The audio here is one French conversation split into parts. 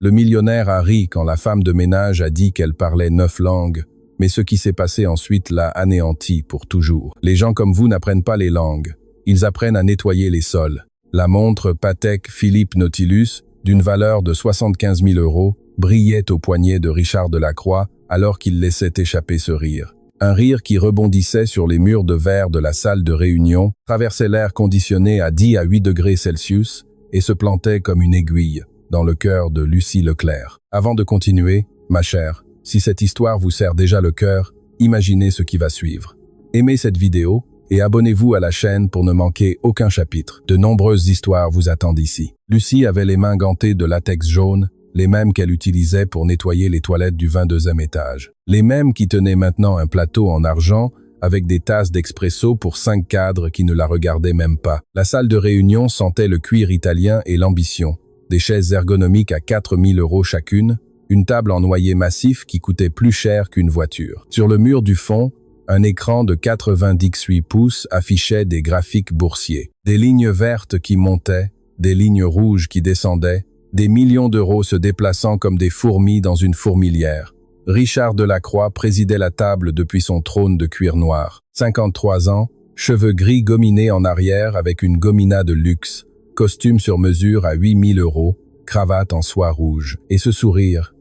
Le millionnaire a ri quand la femme de ménage a dit qu'elle parlait 9 langues, mais ce qui s'est passé ensuite l'a anéanti pour toujours. Les gens comme vous n'apprennent pas les langues, ils apprennent à nettoyer les sols. La montre Patek Philippe Nautilus, d'une valeur de 75 000 €, brillait au poignet de Richard Delacroix alors qu'il laissait échapper ce rire. Un rire qui rebondissait sur les murs de verre de la salle de réunion, traversait l'air conditionné à 10 à 8 degrés Celsius et se plantait comme une aiguille dans le cœur de Lucie Leclerc. Avant de continuer, ma chère, si cette histoire vous serre déjà le cœur, imaginez ce qui va suivre. Aimez cette vidéo et abonnez-vous à la chaîne pour ne manquer aucun chapitre. De nombreuses histoires vous attendent ici. Lucie avait les mains gantées de latex jaune, les mêmes qu'elle utilisait pour nettoyer les toilettes du 22e étage. Les mêmes qui tenaient maintenant un plateau en argent avec des tasses d'expresso pour 5 cadres qui ne la regardaient même pas. La salle de réunion sentait le cuir italien et l'ambition. Des chaises ergonomiques à 4 000 € chacune, une table en noyer massif qui coûtait plus cher qu'une voiture. Sur le mur du fond, un écran de 98 pouces affichait des graphiques boursiers. Des lignes vertes qui montaient, des lignes rouges qui descendaient, des millions d'euros se déplaçant comme des fourmis dans une fourmilière. Richard Delacroix présidait la table depuis son trône de cuir noir. 53 ans, cheveux gris gominés en arrière avec une gomina de luxe, costume sur mesure à 8 000 €, cravate en soie rouge. Et ce sourire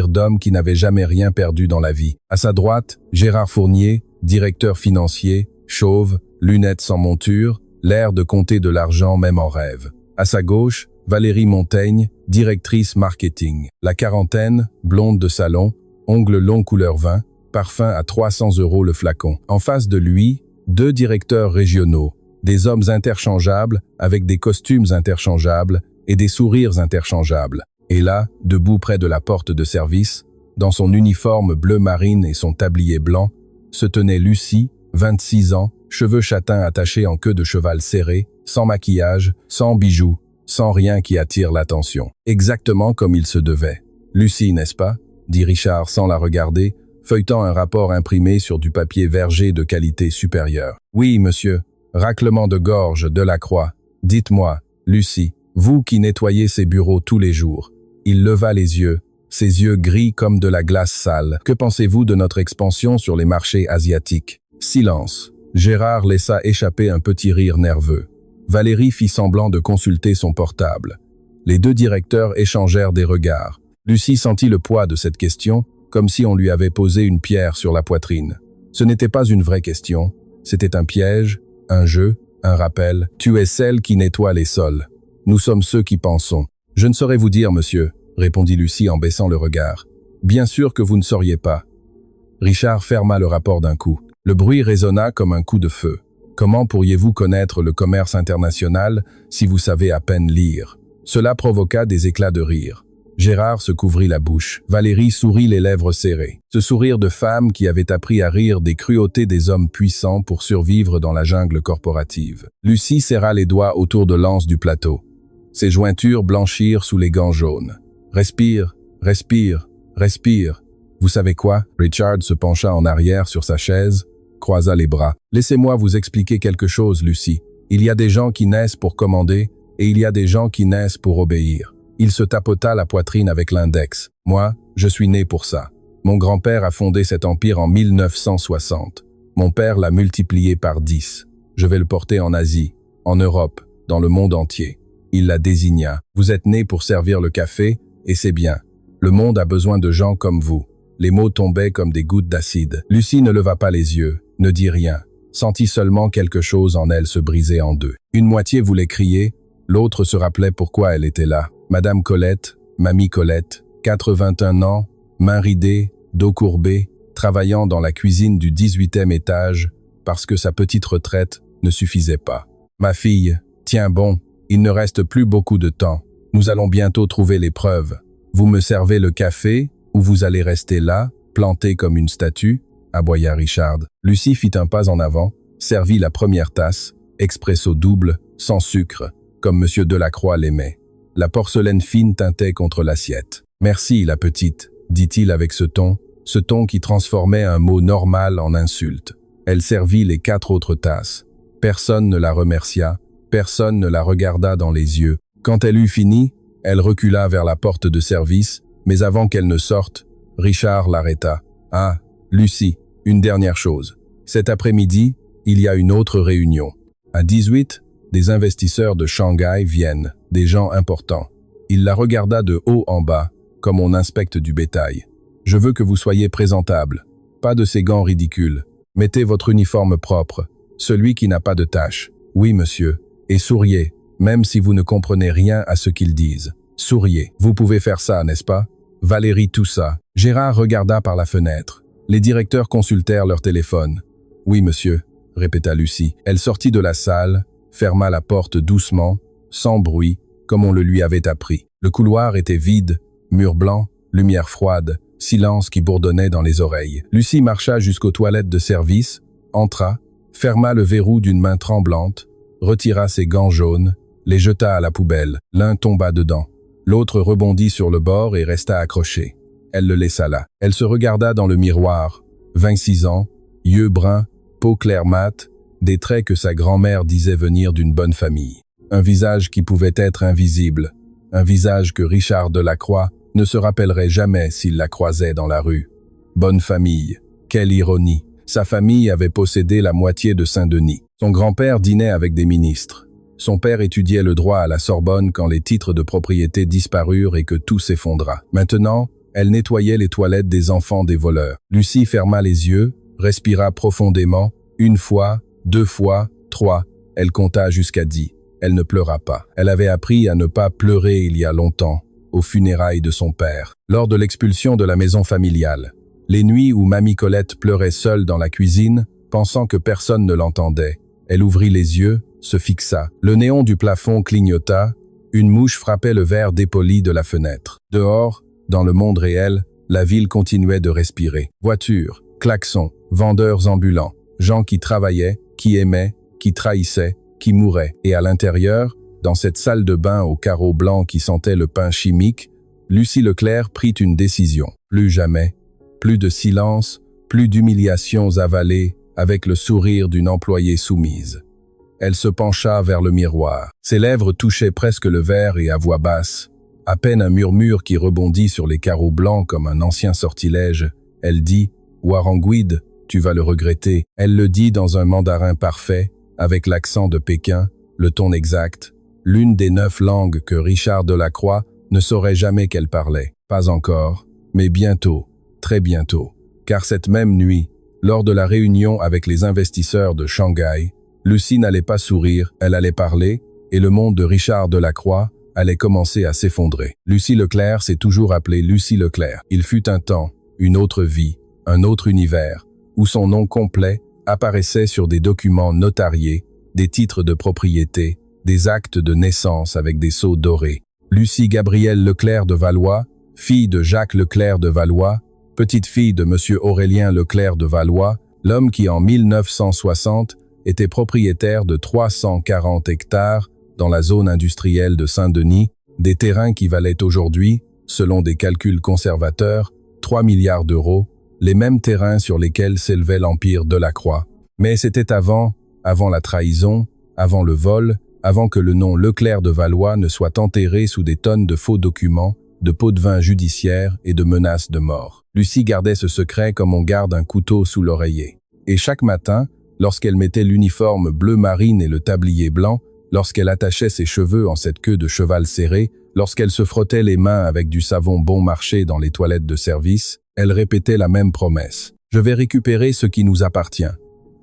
d'homme qui n'avait jamais rien perdu dans la vie. À sa droite, Gérard Fournier, directeur financier, chauve, lunettes sans monture, l'air de compter de l'argent même en rêve. À sa gauche, Valérie Montaigne, directrice marketing. La quarantaine, blonde de salon, ongles longs couleur vin, parfum à 300 € le flacon. En face de lui, 2 directeurs régionaux, des hommes interchangeables avec des costumes interchangeables et des sourires interchangeables. Et là, debout près de la porte de service, dans son uniforme bleu marine et son tablier blanc, se tenait Lucie, 26 ans, cheveux châtains attachés en queue de cheval serrée, sans maquillage, sans bijoux, sans rien qui attire l'attention. Exactement comme il se devait. « Lucie, n'est-ce pas ?» dit Richard sans la regarder, feuilletant un rapport imprimé sur du papier vergé de qualité supérieure. « Oui, monsieur. » Raclement de gorge, Delacroix. « Dites-moi, Lucie, vous qui nettoyez ces bureaux tous les jours. » Il leva les yeux, ses yeux gris comme de la glace sale. « Que pensez-vous de notre expansion sur les marchés asiatiques ?» Silence. Gérard laissa échapper un petit rire nerveux. Valérie fit semblant de consulter son portable. Les 2 directeurs échangèrent des regards. Lucie sentit le poids de cette question, comme si on lui avait posé une pierre sur la poitrine. Ce n'était pas une vraie question, c'était un piège, un jeu, un rappel. « Tu es celle qui nettoie les sols. Nous sommes ceux qui pensons. »« Je ne saurais vous dire, monsieur, » répondit Lucie en baissant le regard. « Bien sûr que vous ne sauriez pas. » Richard ferma le rapport d'un coup. Le bruit résonna comme un coup de feu. Comment pourriez-vous connaître le commerce international si vous savez à peine lire? Cela provoqua des éclats de rire. Gérard se couvrit la bouche. Valérie sourit les lèvres serrées. Ce sourire de femme qui avait appris à rire des cruautés des hommes puissants pour survivre dans la jungle corporative. Lucie serra les doigts autour de l'anse du plateau. Ses jointures blanchirent sous les gants jaunes. Respire, respire, respire. Vous savez quoi? Richard se pencha en arrière sur sa chaise, croisa les bras. Laissez-moi vous expliquer quelque chose, Lucie. Il y a des gens qui naissent pour commander et il y a des gens qui naissent pour obéir. Il se tapota la poitrine avec l'index. Moi, je suis né pour ça. Mon grand-père a fondé cet empire en 1960. Mon père l'a multiplié par 10. Je vais le porter en Asie, en Europe, dans le monde entier. Il la désigna. Vous êtes né pour servir le café, et c'est bien. Le monde a besoin de gens comme vous. Les mots tombaient comme des gouttes d'acide. Lucie ne leva pas les yeux, ne dit rien, sentit seulement quelque chose en elle se briser en 2. Une moitié voulait crier, l'autre se rappelait pourquoi elle était là. Madame Colette, Mamie Colette, 81 ans, mains ridées, dos courbé, travaillant dans la cuisine du 18e étage parce que sa petite retraite ne suffisait pas. Ma fille, tiens bon, il ne reste plus beaucoup de temps. Nous allons bientôt trouver les preuves. Vous me servez le café ou vous allez rester là, planté comme une statue, aboya Richard. Lucie fit un pas en avant, servit la première tasse, expresso double, sans sucre, comme Monsieur Delacroix l'aimait. La porcelaine fine tintait contre l'assiette. « Merci, la petite », dit-il avec ce ton qui transformait un mot normal en insulte. Elle servit les 4 autres tasses. Personne ne la remercia, personne ne la regarda dans les yeux. Quand elle eut fini, Elle recula vers la porte de service, mais avant qu'elle ne sorte, Richard l'arrêta. « Ah, Lucie, une dernière chose. Cet après-midi, il y a une autre réunion. À 18, des investisseurs de Shanghai viennent, des gens importants. » Il la regarda de haut en bas, comme on inspecte du bétail. « Je veux que vous soyez présentable. Pas de ces gants ridicules. Mettez votre uniforme propre, celui qui n'a pas de taches. Oui, monsieur. Et souriez, même si vous ne comprenez rien à ce qu'ils disent. Souriez. Vous pouvez faire ça, n'est-ce pas? Valérie toussa. Gérard regarda par la fenêtre. Les directeurs consultèrent leur téléphone. « Oui, monsieur », répéta Lucie. Elle sortit de la salle, ferma la porte doucement, sans bruit, comme on le lui avait appris. Le couloir était vide, mur blanc, lumière froide, silence qui bourdonnait dans les oreilles. Lucie marcha jusqu'aux toilettes de service, entra, ferma le verrou d'une main tremblante, retira ses gants jaunes, les jeta à la poubelle. L'un tomba dedans. L'autre rebondit sur le bord et resta accroché. Elle le laissa là. Elle se regarda dans le miroir. 26 ans, yeux bruns, peau claire mate, des traits que sa grand-mère disait venir d'une bonne famille. Un visage qui pouvait être invisible. Un visage que Richard Delacroix ne se rappellerait jamais s'il la croisait dans la rue. Bonne famille. Quelle ironie. Sa famille avait possédé la moitié de Saint-Denis. Son grand-père dînait avec des ministres. Son père étudiait le droit à la Sorbonne quand les titres de propriété disparurent et que tout s'effondra. Maintenant, elle nettoyait les toilettes des enfants des voleurs. Lucie ferma les yeux, respira profondément, une fois, 2 fois, 3. Elle compta jusqu'à 10. Elle ne pleura pas. Elle avait appris à ne pas pleurer il y a longtemps, aux funérailles de son père, lors de l'expulsion de la maison familiale. Les nuits où Mamie Colette pleurait seule dans la cuisine, pensant que personne ne l'entendait. Elle ouvrit les yeux, se fixa. Le néon du plafond clignota, une mouche frappait le verre dépoli de la fenêtre. Dehors, dans le monde réel, la ville continuait de respirer. Voitures, klaxons, vendeurs ambulants, gens qui travaillaient, qui aimaient, qui trahissaient, qui mouraient. Et à l'intérieur, dans cette salle de bain aux carreaux blancs qui sentait le pain chimique, Lucie Leclerc prit une décision. Plus jamais, plus de silence, plus d'humiliations avalées avec le sourire d'une employée soumise. Elle se pencha vers le miroir. Ses lèvres touchaient presque le verre et à voix basse, à peine un murmure qui rebondit sur les carreaux blancs comme un ancien sortilège, elle dit « Warangouid, tu vas le regretter ». Elle le dit dans un mandarin parfait, avec l'accent de Pékin, le ton exact, l'une des 9 langues que Richard Delacroix ne saurait jamais qu'elle parlait. Pas encore, mais bientôt, très bientôt. Car cette même nuit, lors de la réunion avec les investisseurs de Shanghai, Lucie n'allait pas sourire, elle allait parler, et le monde de Richard Delacroix allait commencer à s'effondrer. Lucie Leclerc s'est toujours appelée Lucie Leclerc. Il fut un temps, une autre vie, un autre univers, où son nom complet apparaissait sur des documents notariés, des titres de propriété, des actes de naissance avec des sceaux dorés. Lucie Gabrielle Leclerc de Valois, fille de Jacques Leclerc de Valois, petite-fille de Monsieur Aurélien Leclerc de Valois, l'homme qui en 1960 était propriétaire de 340 hectares dans la zone industrielle de Saint-Denis, des terrains qui valaient aujourd'hui, selon des calculs conservateurs, 3 milliards d'euros, les mêmes terrains sur lesquels s'élevait l'empire Delacroix. Mais c'était avant la trahison, avant le vol, avant que le nom Leclerc de Valois ne soit enterré sous des tonnes de faux documents, de pots de vin judiciaires et de menaces de mort. Lucie gardait ce secret comme on garde un couteau sous l'oreiller. Et chaque matin, lorsqu'elle mettait l'uniforme bleu marine et le tablier blanc, lorsqu'elle attachait ses cheveux en cette queue de cheval serrée, lorsqu'elle se frottait les mains avec du savon bon marché dans les toilettes de service, elle répétait la même promesse. « Je vais récupérer ce qui nous appartient.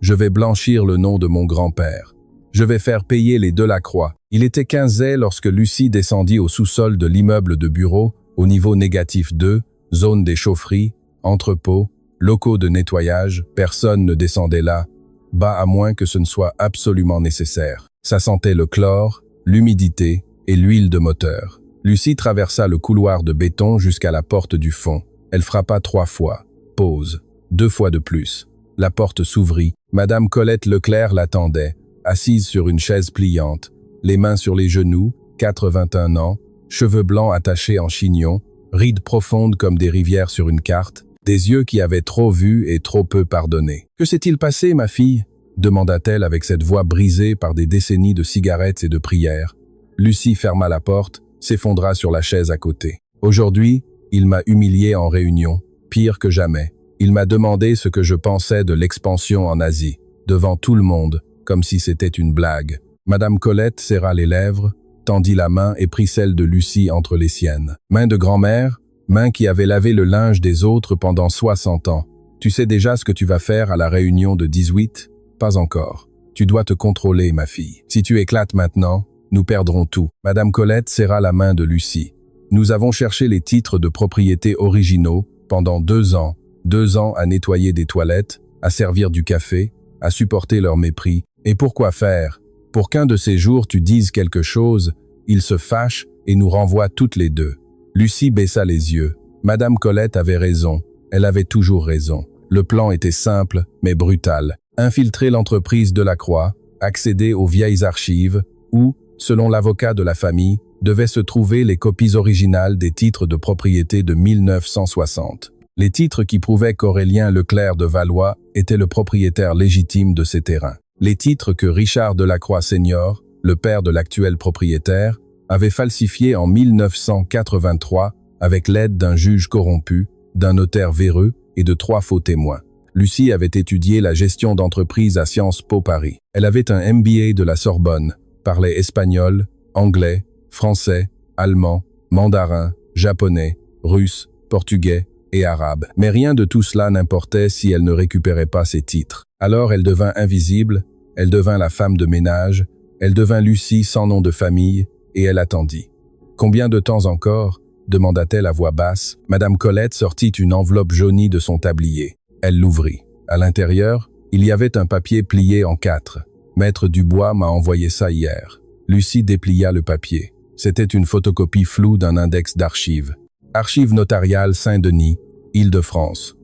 Je vais blanchir le nom de mon grand-père. Je vais faire payer les Delacroix. » Il était 15 heures lorsque Lucie descendit au sous-sol de l'immeuble de bureau, au niveau négatif 2, zone des chaufferies, entrepôts, locaux de nettoyage. Personne ne descendait là, bas à moins que ce ne soit absolument nécessaire. Ça sentait le chlore, l'humidité et l'huile de moteur. Lucie traversa le couloir de béton jusqu'à la porte du fond. Elle frappa 3 fois. Pause. 2 fois de plus. La porte s'ouvrit. Madame Colette Leclerc l'attendait, assise sur une chaise pliante, les mains sur les genoux, 81 ans, cheveux blancs attachés en chignon, rides profondes comme des rivières sur une carte, des yeux qui avaient trop vu et trop peu pardonné. « Que s'est-il passé, ma fille ?» demanda-t-elle avec cette voix brisée par des décennies de cigarettes et de prières. Lucie ferma la porte, s'effondra sur la chaise à côté. Aujourd'hui, il m'a humilié en réunion, pire que jamais. Il m'a demandé ce que je pensais de l'expansion en Asie, devant tout le monde, comme si c'était une blague. Madame Colette serra les lèvres, tendit la main et prit celle de Lucie entre les siennes. Main de grand-mère, main qui avait lavé le linge des autres pendant 60 ans. Tu sais déjà ce que tu vas faire à la réunion de 18? Pas encore. Tu dois te contrôler, ma fille. Si tu éclates maintenant, nous perdrons tout. Madame Colette serra la main de Lucie. Nous avons cherché les titres de propriété originaux pendant 2 ans. 2 ans à nettoyer des toilettes, à servir du café, à supporter leur mépris. Et pourquoi faire? Pour qu'un de ces jours tu dises quelque chose, ils se fâchent et nous renvoient toutes les deux. Lucie baissa les yeux. Madame Colette avait raison. Elle avait toujours raison. Le plan était simple, mais brutal. Infiltrer l'entreprise Delacroix, accéder aux vieilles archives, où, selon l'avocat de la famille, devaient se trouver les copies originales des titres de propriété de 1960. Les titres qui prouvaient qu'Aurélien Leclerc de Valois était le propriétaire légitime de ces terrains. Les titres que Richard Delacroix Senior, le père de l'actuel propriétaire, avait falsifiés en 1983 avec l'aide d'un juge corrompu, d'un notaire véreux et de 3 faux témoins. Lucie avait étudié la gestion d'entreprise à Sciences Po Paris. Elle avait un MBA de la Sorbonne, parlait espagnol, anglais, français, allemand, mandarin, japonais, russe, portugais et arabe. Mais rien de tout cela n'importait si elle ne récupérait pas ses titres. Alors elle devint invisible, elle devint la femme de ménage, elle devint Lucie sans nom de famille, et elle attendit. « Combien de temps encore ?» demanda-t-elle à voix basse. Madame Colette sortit une enveloppe jaunie de son tablier. Elle l'ouvrit. À l'intérieur, il y avait un papier plié en 4. Maître Dubois m'a envoyé ça hier. Lucie déplia le papier. C'était une photocopie floue d'un index d'archives. Archives notariales Saint-Denis, Île-de-France.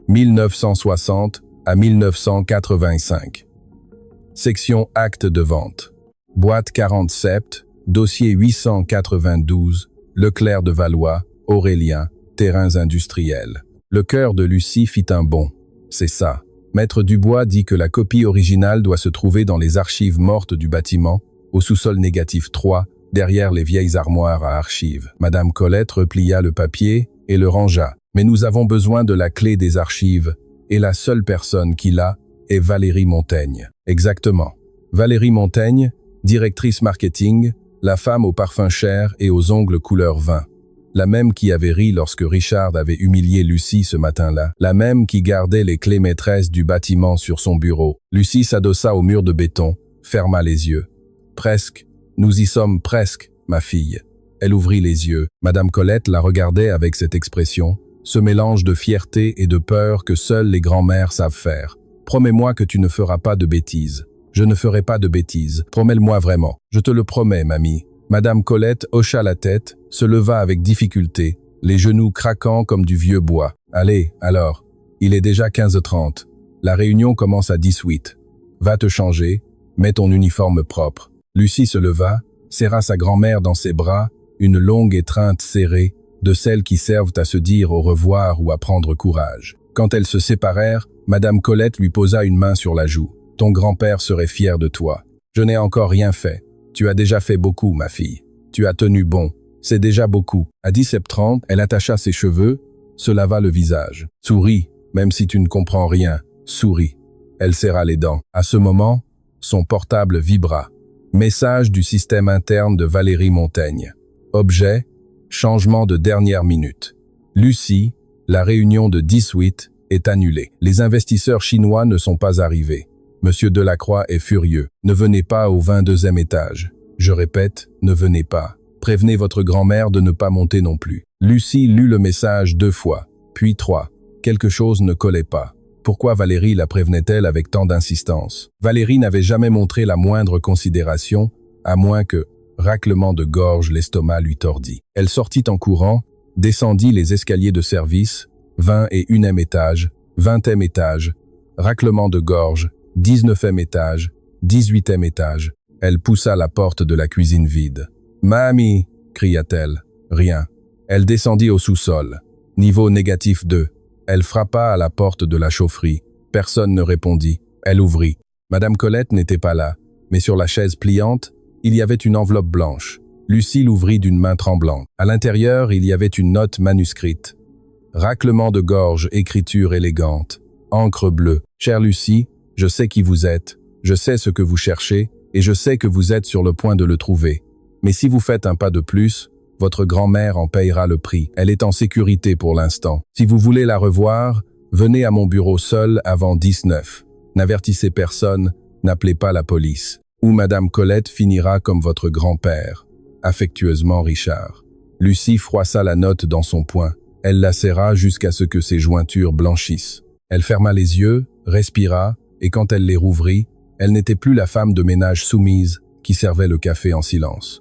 1960 à 1985. Section Acte de vente. Boîte 47, dossier 892, Leclerc de Valois, Aurélien, terrains industriels. Le cœur de Lucie fit un bond. C'est ça. Maître Dubois dit que la copie originale doit se trouver dans les archives mortes du bâtiment, au sous-sol négatif 3, derrière les vieilles armoires à archives. Madame Colette replia le papier et le rangea. Mais nous avons besoin de la clé des archives, et la seule personne qui l'a est Valérie Montaigne. Exactement. Valérie Montaigne, directrice marketing, la femme aux parfums chers et aux ongles couleur vin. La même qui avait ri lorsque Richard avait humilié Lucie ce matin-là. La même qui gardait les clés maîtresses du bâtiment sur son bureau. Lucie s'adossa au mur de béton, ferma les yeux. Presque. Nous y sommes presque, ma fille. Elle ouvrit les yeux. Madame Colette la regardait avec cette expression, ce mélange de fierté et de peur que seules les grands-mères savent faire. Promets-moi que tu ne feras pas de bêtises. Je ne ferai pas de bêtises. Promets-le-moi vraiment. Je te le promets, mamie. Madame Colette hocha la tête, se leva avec difficulté, les genoux craquant comme du vieux bois. Allez, alors. Il est déjà 15h30. La réunion commence à 18. Va te changer, mets ton uniforme propre. Lucie se leva, serra sa grand-mère dans ses bras, une longue étreinte serrée, de celles qui servent à se dire au revoir ou à prendre courage. Quand elles se séparèrent, Madame Colette lui posa une main sur la joue. Ton grand-père serait fier de toi. Je n'ai encore rien fait. Tu as déjà fait beaucoup, ma fille. Tu as tenu bon. C'est déjà beaucoup. À 17h30, elle attacha ses cheveux, se lava le visage. Souris, même si tu ne comprends rien. Souris. Elle serra les dents. À ce moment, son portable vibra. Message du système interne de Valérie Montaigne. Objet, changement de dernière minute. Lucie, la réunion de 18 est annulée. Les investisseurs chinois ne sont pas arrivés. Monsieur Delacroix est furieux. Ne venez pas au 22e étage. Je répète, ne venez pas. Prévenez votre grand-mère de ne pas monter non plus. Lucie lut le message 2 fois, puis 3. Quelque chose ne collait pas. Pourquoi Valérie la prévenait-elle avec tant d'insistance? Valérie n'avait jamais montré la moindre considération, à moins que, raclement de gorge, l'estomac lui tordit. Elle sortit en courant, descendit les escaliers de service, 21e étage, 20e étage, raclement de gorge, 19e étage, 18e étage. Elle poussa la porte de la cuisine vide. « Mamie !» cria-t-elle. Rien. Elle descendit au sous-sol. Niveau négatif 2. Elle frappa à la porte de la chaufferie. Personne ne répondit. Elle ouvrit. Madame Colette n'était pas là, mais sur la chaise pliante, il y avait une enveloppe blanche. Lucie l'ouvrit d'une main tremblante. À l'intérieur, il y avait une note manuscrite. Raclement de gorge, écriture élégante. Encre bleue. Chère Lucie, je sais qui vous êtes, je sais ce que vous cherchez, et je sais que vous êtes sur le point de le trouver. Mais si vous faites un pas de plus, votre grand-mère en payera le prix. Elle est en sécurité pour l'instant. Si vous voulez la revoir, venez à mon bureau seul avant 19. N'avertissez personne, n'appelez pas la police. Ou Madame Colette finira comme votre grand-père. Affectueusement Richard. Lucie froissa la note dans son poing. Elle la serra jusqu'à ce que ses jointures blanchissent. Elle ferma les yeux, respira, et quand elle les rouvrit, elle n'était plus la femme de ménage soumise qui servait le café en silence.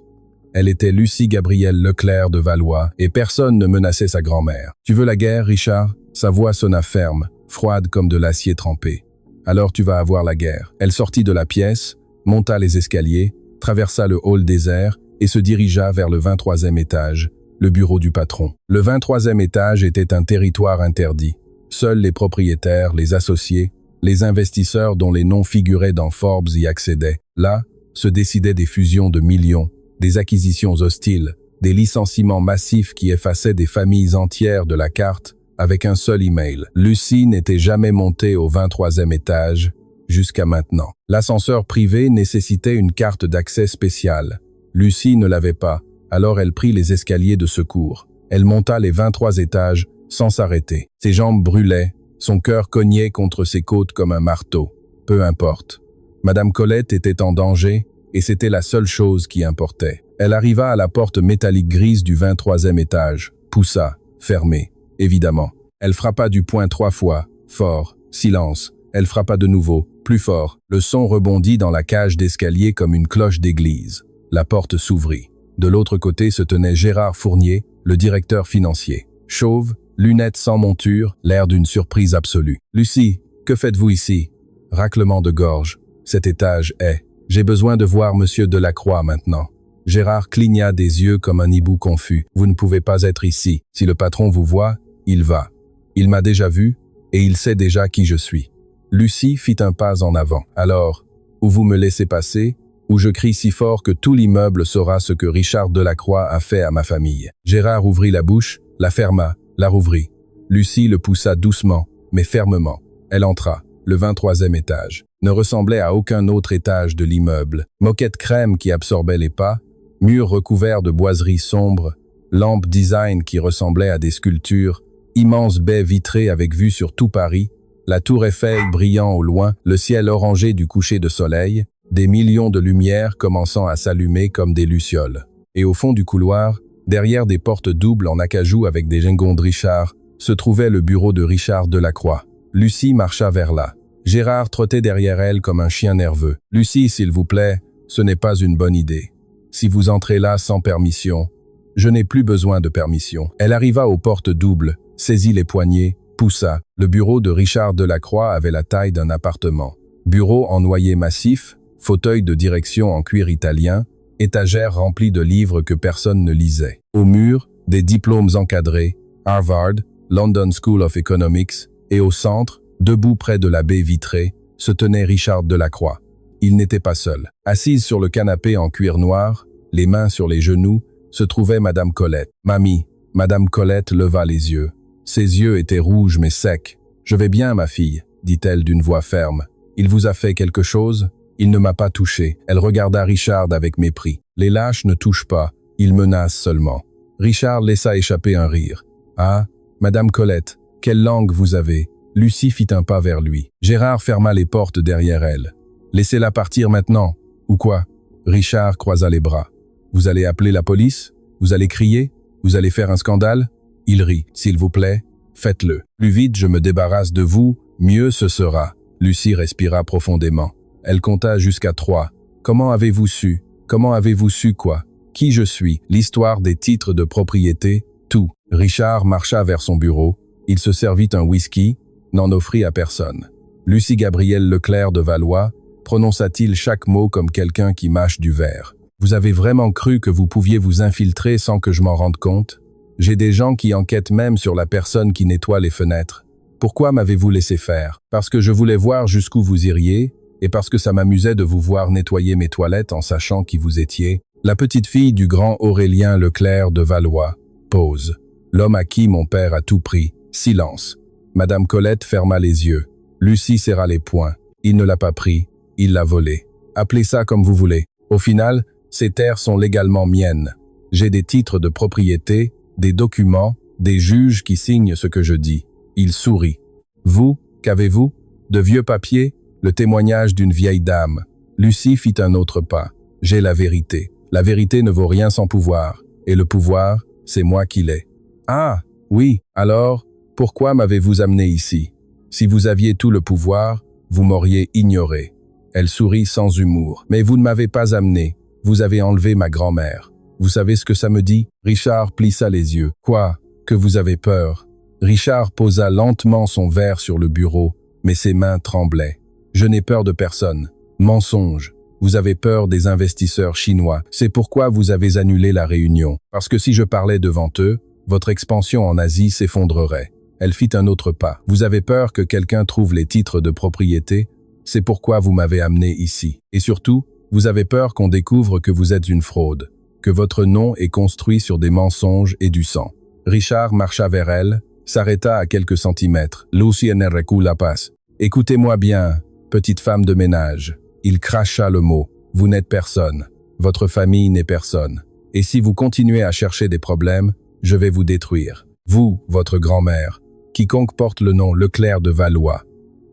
Elle était Lucie Gabrielle Leclerc de Valois, et personne ne menaçait sa grand-mère. « Tu veux la guerre, Richard ?» Sa voix sonna ferme, froide comme de l'acier trempé. « Alors tu vas avoir la guerre. » Elle sortit de la pièce, monta les escaliers, traversa le hall désert et se dirigea vers le 23e étage, le bureau du patron. Le 23e étage était un territoire interdit. Seuls les propriétaires, les associés, les investisseurs dont les noms figuraient dans Forbes y accédaient. Là, se décidaient des fusions de millions, des acquisitions hostiles, des licenciements massifs qui effaçaient des familles entières de la carte avec un seul email. Lucie n'était jamais montée au 23e étage, jusqu'à maintenant. L'ascenseur privé nécessitait une carte d'accès spéciale. Lucie ne l'avait pas, alors elle prit les escaliers de secours. Elle monta les 23 étages sans s'arrêter. Ses jambes brûlaient, son cœur cognait contre ses côtes comme un marteau. Peu importe. Madame Colette était en danger, et c'était la seule chose qui importait. Elle arriva à la porte métallique grise du 23e étage, poussa, fermée, évidemment. Elle frappa du poing 3 fois, fort, silence. Elle frappa de nouveau, plus fort. Le son rebondit dans la cage d'escalier comme une cloche d'église. La porte s'ouvrit. De l'autre côté se tenait Gérard Fournier, le directeur financier. Chauve, lunettes sans monture, l'air d'une surprise absolue. « Lucie, que faites-vous ici ?» Raclement de gorge. « Cet étage est. J'ai besoin de voir Monsieur Delacroix maintenant. » Gérard cligna des yeux comme un hibou confus. « Vous ne pouvez pas être ici. Si le patron vous voit, il va. Il m'a déjà vu, et il sait déjà qui je suis. » Lucie fit un pas en avant. « Alors, ou vous me laissez passer, ou je crie si fort que tout l'immeuble saura ce que Richard Delacroix a fait à ma famille. » Gérard ouvrit la bouche, la ferma, la rouvrit. Lucie le poussa doucement, mais fermement. Elle entra. Le 23e étage ne ressemblait à aucun autre étage de l'immeuble. Moquette crème qui absorbait les pas, murs recouverts de boiseries sombres, lampes design qui ressemblaient à des sculptures, immenses baies vitrées avec vue sur tout Paris, la tour Eiffel brillant au loin, le ciel orangé du coucher de soleil, des millions de lumières commençant à s'allumer comme des lucioles. Et au fond du couloir, derrière des portes doubles en acajou avec des gingons de Richard, se trouvait le bureau de Richard Delacroix. Lucie marcha vers là. Gérard trottait derrière elle comme un chien nerveux. « Lucie, s'il vous plaît, ce n'est pas une bonne idée. Si vous entrez là sans permission, je n'ai plus besoin de permission. » Elle arriva aux portes doubles, saisit les poignées, poussa. Le bureau de Richard Delacroix avait la taille d'un appartement. Bureau en noyer massif, fauteuil de direction en cuir italien, étagère remplie de livres que personne ne lisait. Au mur, des diplômes encadrés, Harvard, London School of Economics, et au centre, debout près de la baie vitrée, se tenait Richard Delacroix. Il n'était pas seul. Assise sur le canapé en cuir noir, les mains sur les genoux, se trouvait Madame Colette. « Mamie !» Madame Colette leva les yeux. Ses yeux étaient rouges mais secs. « Je vais bien, ma fille, » dit-elle d'une voix ferme. « Il vous a fait quelque chose ?» Il ne m'a pas touché. Elle regarda Richard avec mépris. « Les lâches ne touchent pas, ils menacent seulement. » Richard laissa échapper un rire. « Ah, Madame Colette, quelle langue vous avez ?» Lucie fit un pas vers lui. Gérard ferma les portes derrière elle. « Laissez-la partir maintenant. » « Ou quoi ?» Richard croisa les bras. « Vous allez appeler la police? Vous allez crier? Vous allez faire un scandale ?» Il rit. « S'il vous plaît, faites-le. Plus vite je me débarrasse de vous, mieux ce sera. » Lucie respira profondément. Elle compta jusqu'à 3. « Comment avez-vous su? Comment avez-vous su quoi? Qui je suis? L'histoire des titres de propriété? Tout. » Richard marcha vers son bureau. Il se servit un whisky, n'en offrit à personne. Lucie Gabrielle Leclerc de Valois prononça-t-il chaque mot comme quelqu'un qui mâche du verre. « Vous avez vraiment cru que vous pouviez vous infiltrer sans que je m'en rende compte? J'ai des gens qui enquêtent même sur la personne qui nettoie les fenêtres. Pourquoi m'avez-vous laissé faire? Parce que je voulais voir jusqu'où vous iriez, et parce que ça m'amusait de vous voir nettoyer mes toilettes en sachant qui vous étiez. La petite fille du grand Aurélien Leclerc de Valois. Pause. L'homme à qui mon père a tout pris. Silence. Madame Colette ferma les yeux. Lucie serra les poings. Il ne l'a pas pris, il l'a volé. Appelez ça comme vous voulez. Au final, ces terres sont légalement miennes. J'ai des titres de propriété, des documents, des juges qui signent ce que je dis. Il sourit. Vous, qu'avez-vous? De vieux papiers? Le témoignage d'une vieille dame. Lucie fit un autre pas. J'ai la vérité. La vérité ne vaut rien sans pouvoir. Et le pouvoir, c'est moi qui l'ai. Ah, oui, alors, pourquoi m'avez-vous amené ici? Si vous aviez tout le pouvoir, vous m'auriez ignoré. Elle sourit sans humour. Mais vous ne m'avez pas amené. Vous avez enlevé ma grand-mère. Vous savez ce que ça me dit? Richard plissa les yeux. Quoi? Que vous avez peur? Richard posa lentement son verre sur le bureau, mais ses mains tremblaient. Je n'ai peur de personne. Mensonge. Vous avez peur des investisseurs chinois. C'est pourquoi vous avez annulé la réunion. Parce que si je parlais devant eux, votre expansion en Asie s'effondrerait. Elle fit un autre pas. Vous avez peur que quelqu'un trouve les titres de propriété? C'est pourquoi vous m'avez amené ici. Et surtout, vous avez peur qu'on découvre que vous êtes une fraude, que votre nom est construit sur des mensonges et du sang. Richard marcha vers elle, s'arrêta à quelques centimètres. Lucie ne recula pas. Écoutez-moi bien, petite femme de ménage. Il cracha le mot. Vous n'êtes personne. Votre famille n'est personne. Et si vous continuez à chercher des problèmes, je vais vous détruire. Vous, votre grand-mère, quiconque porte le nom Leclerc de Valois.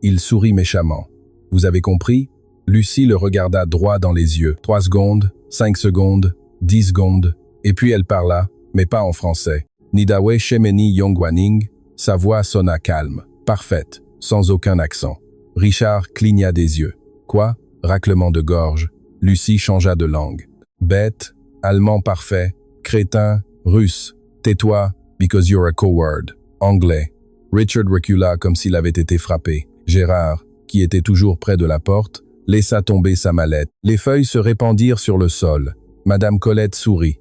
Il sourit méchamment. Vous avez compris? Lucie le regarda droit dans les yeux. 3 secondes, 5 secondes, 10 secondes. Et puis elle parla, mais pas en français. Nidawe Shemeni Yongwaning, sa voix sonna calme, parfaite, sans aucun accent. Richard cligna des yeux. Quoi? Raclement de gorge. Lucie changea de langue. Bête, allemand parfait, crétin, russe. Tais-toi, because you're a coward. Anglais. Richard recula comme s'il avait été frappé. Gérard, qui était toujours près de la porte, laissa tomber sa mallette. Les feuilles se répandirent sur le sol. Madame Colette sourit.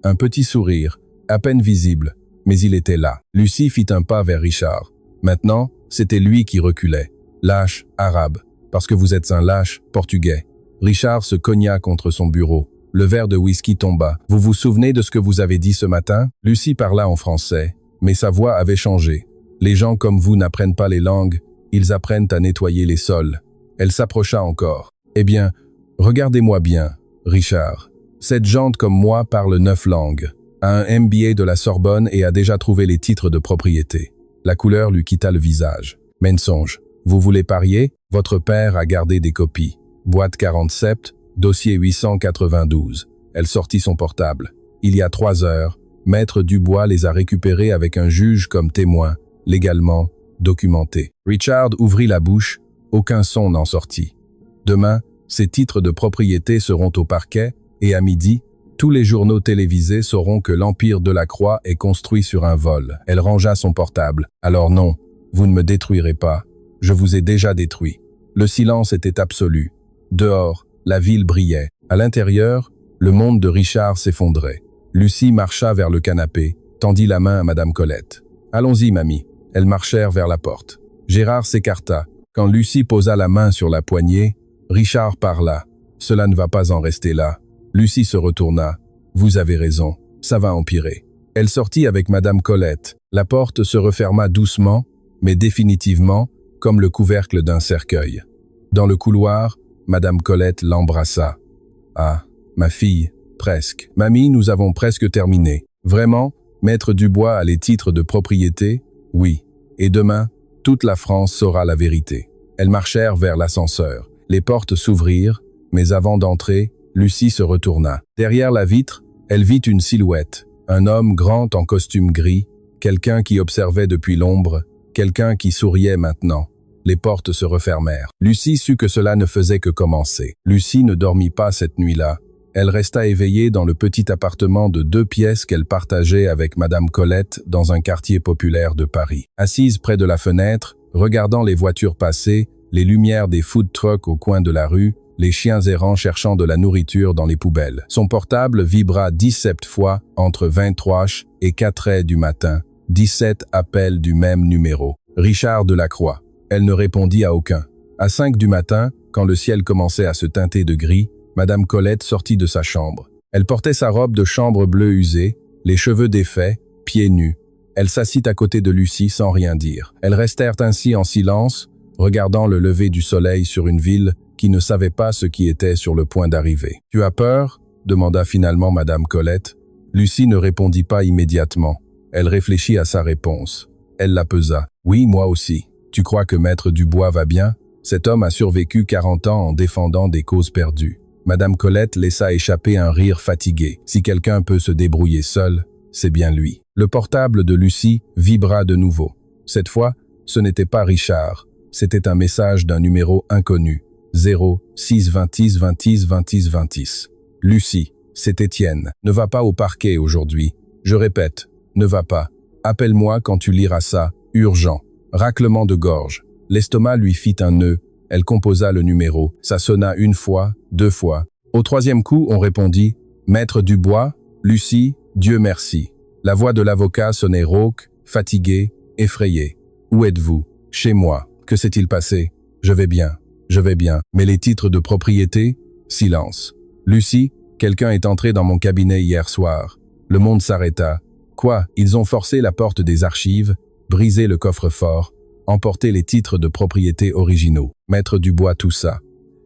Un petit sourire, à peine visible, mais il était là. Lucie fit un pas vers Richard. Maintenant, c'était lui qui reculait. Lâche, arabe, parce que vous êtes un lâche, portugais. Richard se cogna contre son bureau. Le verre de whisky tomba. Vous vous souvenez de ce que vous avez dit ce matin? Lucie parla en français, mais sa voix avait changé. Les gens comme vous n'apprennent pas les langues, ils apprennent à nettoyer les sols. Elle s'approcha encore. Eh bien, regardez-moi bien, Richard. Cette jante comme moi parle 9 langues, a un MBA de la Sorbonne et a déjà trouvé les titres de propriété. La couleur lui quitta le visage. Mensonge. Vous voulez parier? Votre père a gardé des copies. Boîte 47, dossier 892. Elle sortit son portable. Il y a 3 heures, Maître Dubois les a récupérés avec un juge comme témoin, légalement documenté. Richard ouvrit la bouche, aucun son n'en sortit. Demain, ces titres de propriété seront au parquet et à midi, tous les journaux télévisés sauront que l'Empire de la Croix est construit sur un vol. Elle rangea son portable. Alors non, vous ne me détruirez pas. Je vous ai déjà détruit. Le silence était absolu. Dehors, la ville brillait. À l'intérieur, le monde de Richard s'effondrait. Lucie marcha vers le canapé, tendit la main à Madame Colette. « Allons-y, mamie. » Elles marchèrent vers la porte. Gérard s'écarta. Quand Lucie posa la main sur la poignée, Richard parla. « Cela ne va pas en rester là. » Lucie se retourna. « Vous avez raison. Ça va empirer. » Elle sortit avec Madame Colette. La porte se referma doucement, mais définitivement, comme le couvercle d'un cercueil. Dans le couloir, Madame Colette l'embrassa. « Ah, ma fille, presque. Mamie, nous avons presque terminé. Vraiment, Maître Dubois a les titres de propriété? Oui. Et demain, toute la France saura la vérité. » Elles marchèrent vers l'ascenseur. Les portes s'ouvrirent, mais avant d'entrer, Lucie se retourna. Derrière la vitre, elle vit une silhouette, un homme grand en costume gris, quelqu'un qui observait depuis l'ombre, quelqu'un qui souriait maintenant. Les portes se refermèrent. Lucie sut que cela ne faisait que commencer. Lucie ne dormit pas cette nuit-là. Elle resta éveillée dans le petit appartement de 2 pièces qu'elle partageait avec Madame Colette dans un quartier populaire de Paris. Assise près de la fenêtre, regardant les voitures passer, les lumières des food trucks au coin de la rue, les chiens errants cherchant de la nourriture dans les poubelles. Son portable vibra 17 fois entre 23 et 4 heures du matin. 17 appels du même numéro. Richard Delacroix. Elle ne répondit à aucun. À 5 du matin, quand le ciel commençait à se teinter de gris, Madame Colette sortit de sa chambre. Elle portait sa robe de chambre bleue usée, les cheveux défaits, pieds nus. Elle s'assit à côté de Lucie sans rien dire. Elles restèrent ainsi en silence, regardant le lever du soleil sur une ville qui ne savait pas ce qui était sur le point d'arriver. « Tu as peur ?» demanda finalement Madame Colette. Lucie ne répondit pas immédiatement. Elle réfléchit à sa réponse. Elle la pesa. « Oui, moi aussi. Tu crois que Maître Dubois va bien ? Cet homme a survécu 40 ans en défendant des causes perdues. » Madame Colette laissa échapper un rire fatigué. Si quelqu'un peut se débrouiller seul, c'est bien lui. Le portable de Lucie vibra de nouveau. Cette fois, ce n'était pas Richard. C'était un message d'un numéro inconnu. 0 6 26 26 26 26. Lucie, c'est Étienne. Ne va pas au parquet aujourd'hui. Je répète, ne va pas. Appelle-moi quand tu liras ça. Urgent. Raclement de gorge. L'estomac lui fit un nœud. Elle composa le numéro. Ça sonna une fois, 2 fois. Au 3e coup, on répondit « Maître Dubois, Lucie, Dieu merci ». La voix de l'avocat sonnait rauque, fatiguée, effrayée. « Où êtes-vous ?»« Chez moi. Que s'est-il passé ?»« Je vais bien. Je vais bien. Mais les titres de propriété ?» Silence. « Lucie, quelqu'un est entré dans mon cabinet hier soir. » Le monde s'arrêta. « Quoi ? Ils ont forcé la porte des archives, brisé le coffre-fort, emporté les titres de propriété originaux. Maître Dubois tout ça.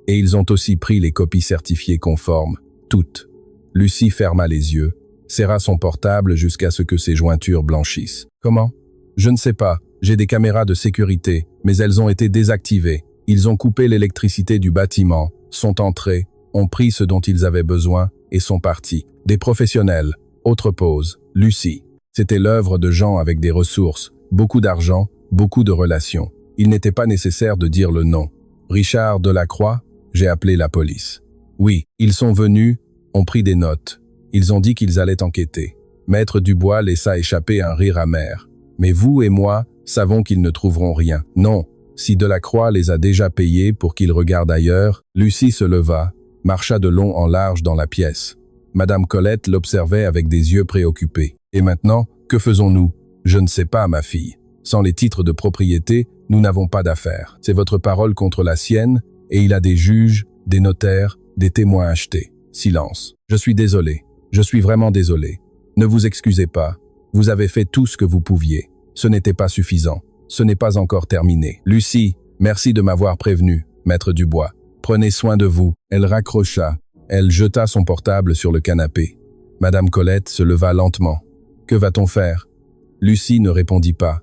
Et ils ont aussi pris les copies certifiées conformes, toutes. » Lucie ferma les yeux, serra son portable jusqu'à ce que ses jointures blanchissent. « Comment ? Je ne sais pas. J'ai des caméras de sécurité, mais elles ont été désactivées. Ils ont coupé l'électricité du bâtiment, sont entrés, ont pris ce dont ils avaient besoin et sont partis. Des professionnels. » Autre pause. Lucie. C'était l'œuvre de gens avec des ressources, beaucoup d'argent, beaucoup de relations. Il n'était pas nécessaire de dire le nom. Richard Delacroix, j'ai appelé la police. Oui, ils sont venus, ont pris des notes. Ils ont dit qu'ils allaient enquêter. Maître Dubois laissa échapper un rire amer. Mais vous et moi savons qu'ils ne trouveront rien. Non, si Delacroix les a déjà payés pour qu'ils regardent ailleurs, Lucie se leva, marcha de long en large dans la pièce. Madame Colette l'observait avec des yeux préoccupés. Et maintenant, que faisons-nous ? Je ne sais pas, ma fille. Sans les titres de propriété, nous n'avons pas d'affaires. C'est votre parole contre la sienne, et il a des juges, des notaires, des témoins achetés. Silence. Je suis désolé. Je suis vraiment désolé. Ne vous excusez pas. Vous avez fait tout ce que vous pouviez. Ce n'était pas suffisant. Ce n'est pas encore terminé. Lucie, merci de m'avoir prévenu, Maître Dubois. Prenez soin de vous. Elle raccrocha. Elle jeta son portable sur le canapé. Madame Colette se leva lentement. Que va-t-on faire ? Lucie ne répondit pas.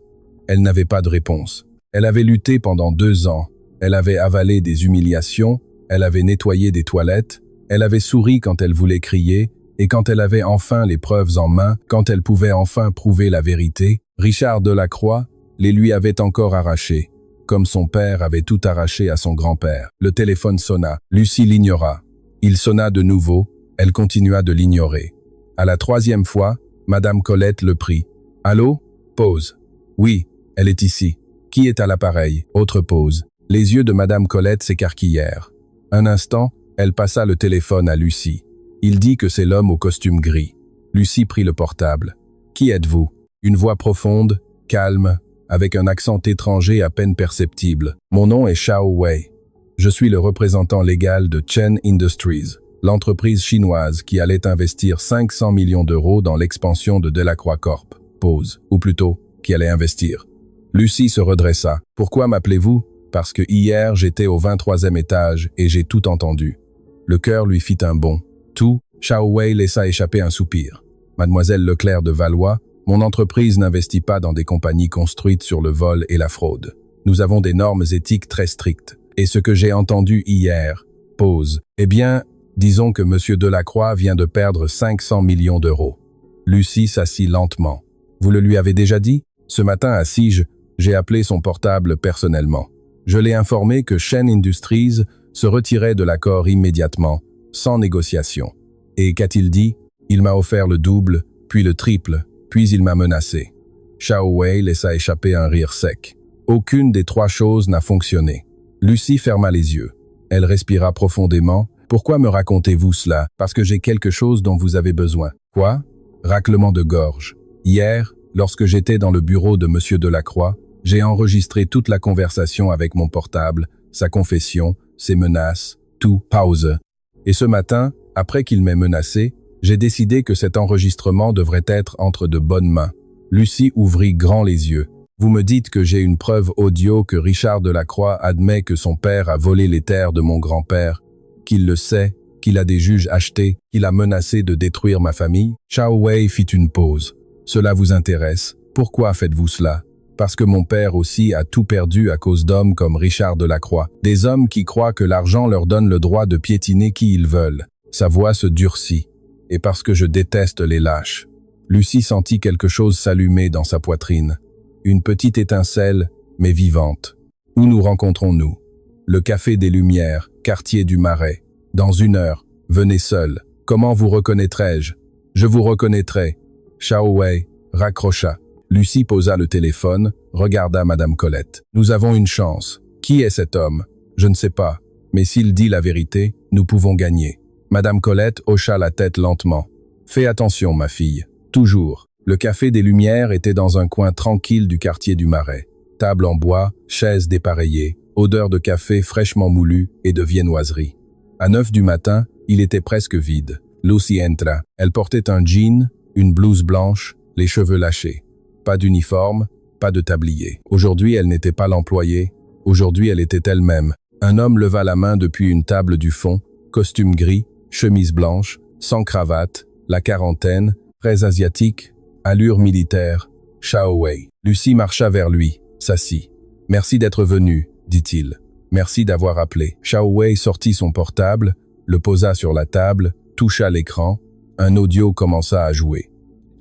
Elle n'avait pas de réponse. Elle avait lutté pendant 2 ans. Elle avait avalé des humiliations. Elle avait nettoyé des toilettes. Elle avait souri quand elle voulait crier. Et quand elle avait enfin les preuves en main, quand elle pouvait enfin prouver la vérité, Richard Delacroix les lui avait encore arrachés, comme son père avait tout arraché à son grand-père. Le téléphone sonna. Lucie l'ignora. Il sonna de nouveau. Elle continua de l'ignorer. À la 3e fois, Madame Colette le prit. « Allô ? Pause. Oui, elle est ici. Qui est à l'appareil ? Autre pause. Les yeux de Madame Colette s'écarquillèrent. Un instant, elle passa le téléphone à Lucie. Il dit que c'est l'homme au costume gris. Lucie prit le portable. « Qui êtes-vous » Une voix profonde, calme, avec un accent étranger à peine perceptible. « Mon nom est Shao Wei. Je suis le représentant légal de Chen Industries, l'entreprise chinoise qui allait investir 500 millions d'euros dans l'expansion de Delacroix Corp. Pause. Ou plutôt, qui allait investir. » Lucie se redressa. « Pourquoi m'appelez-vous ? Parce que hier, j'étais au 23e étage et j'ai tout entendu. » Le cœur lui fit un bond. Tout, Shao Wei laissa échapper un soupir. « Mademoiselle Leclerc de Valois, mon entreprise n'investit pas dans des compagnies construites sur le vol et la fraude. Nous avons des normes éthiques très strictes. Et ce que j'ai entendu hier, pause. Eh bien, disons que M. Delacroix vient de perdre 500 millions d'euros. » Lucie s'assit lentement. « Vous le lui avez déjà dit ? Ce matin à Sige, j'ai appelé son portable personnellement. Je l'ai informé que Chen Industries se retirait de l'accord immédiatement, sans négociation. Et qu'a-t-il dit ? Il m'a offert le double, puis le triple, puis il m'a menacé. » Shao Wei laissa échapper un rire sec. Aucune des 3 choses n'a fonctionné. Lucie ferma les yeux. Elle respira profondément. « Pourquoi me racontez-vous cela ? Parce que j'ai quelque chose dont vous avez besoin. » Quoi ? Raclement de gorge. Hier, lorsque j'étais dans le bureau de M. Delacroix, j'ai enregistré toute la conversation avec mon portable, sa confession, ses menaces, tout. Pause. Et ce matin, après qu'il m'ait menacé, J'ai décidé que cet enregistrement devrait être entre de bonnes mains. Lucie ouvrit grand les yeux. Vous me dites que j'ai une preuve audio que Richard Delacroix admet que son père a volé les terres de mon grand-père, qu'il le sait, qu'il a des juges achetés, qu'il a menacé de détruire ma famille? Shao Wei fit une pause. Cela vous intéresse? Pourquoi faites-vous cela? Parce que mon père aussi a tout perdu à cause d'hommes comme Richard Delacroix. Des hommes qui croient que l'argent leur donne le droit de piétiner qui ils veulent. Sa voix se durcit. Et parce que je déteste les lâches. Lucie sentit quelque chose s'allumer dans sa poitrine. Une petite étincelle, mais vivante. Où nous rencontrons-nous? Le Café des Lumières, quartier du Marais. Dans 1 heure, venez seul. Comment vous reconnaîtrai-je? Je vous reconnaîtrai. Shao Wei raccrocha. Lucie posa le téléphone, regarda Madame Colette. Nous avons une chance. Qui est cet homme? Je ne sais pas. Mais s'il dit la vérité, nous pouvons gagner. Madame Colette hocha la tête lentement. Fais attention, ma fille. Toujours. Le Café des Lumières était dans un coin tranquille du quartier du Marais. Table en bois, chaises dépareillées, odeur de café fraîchement moulu et de viennoiserie. À 9 du matin, il était presque vide. Lucie entra. Elle portait un jean, une blouse blanche, les cheveux lâchés. Pas d'uniforme, pas de tablier. Aujourd'hui, elle n'était pas l'employée. Aujourd'hui, elle était elle-même. Un homme leva la main depuis une table du fond, costume gris, chemise blanche, sans cravate, la quarantaine, très asiatique, allure militaire, Shao Wei. Lucie marcha vers lui, s'assit. « Merci d'être venu, dit-il. Merci d'avoir appelé. » Shao Wei sortit son portable, le posa sur la table, toucha l'écran. Un audio commença à jouer.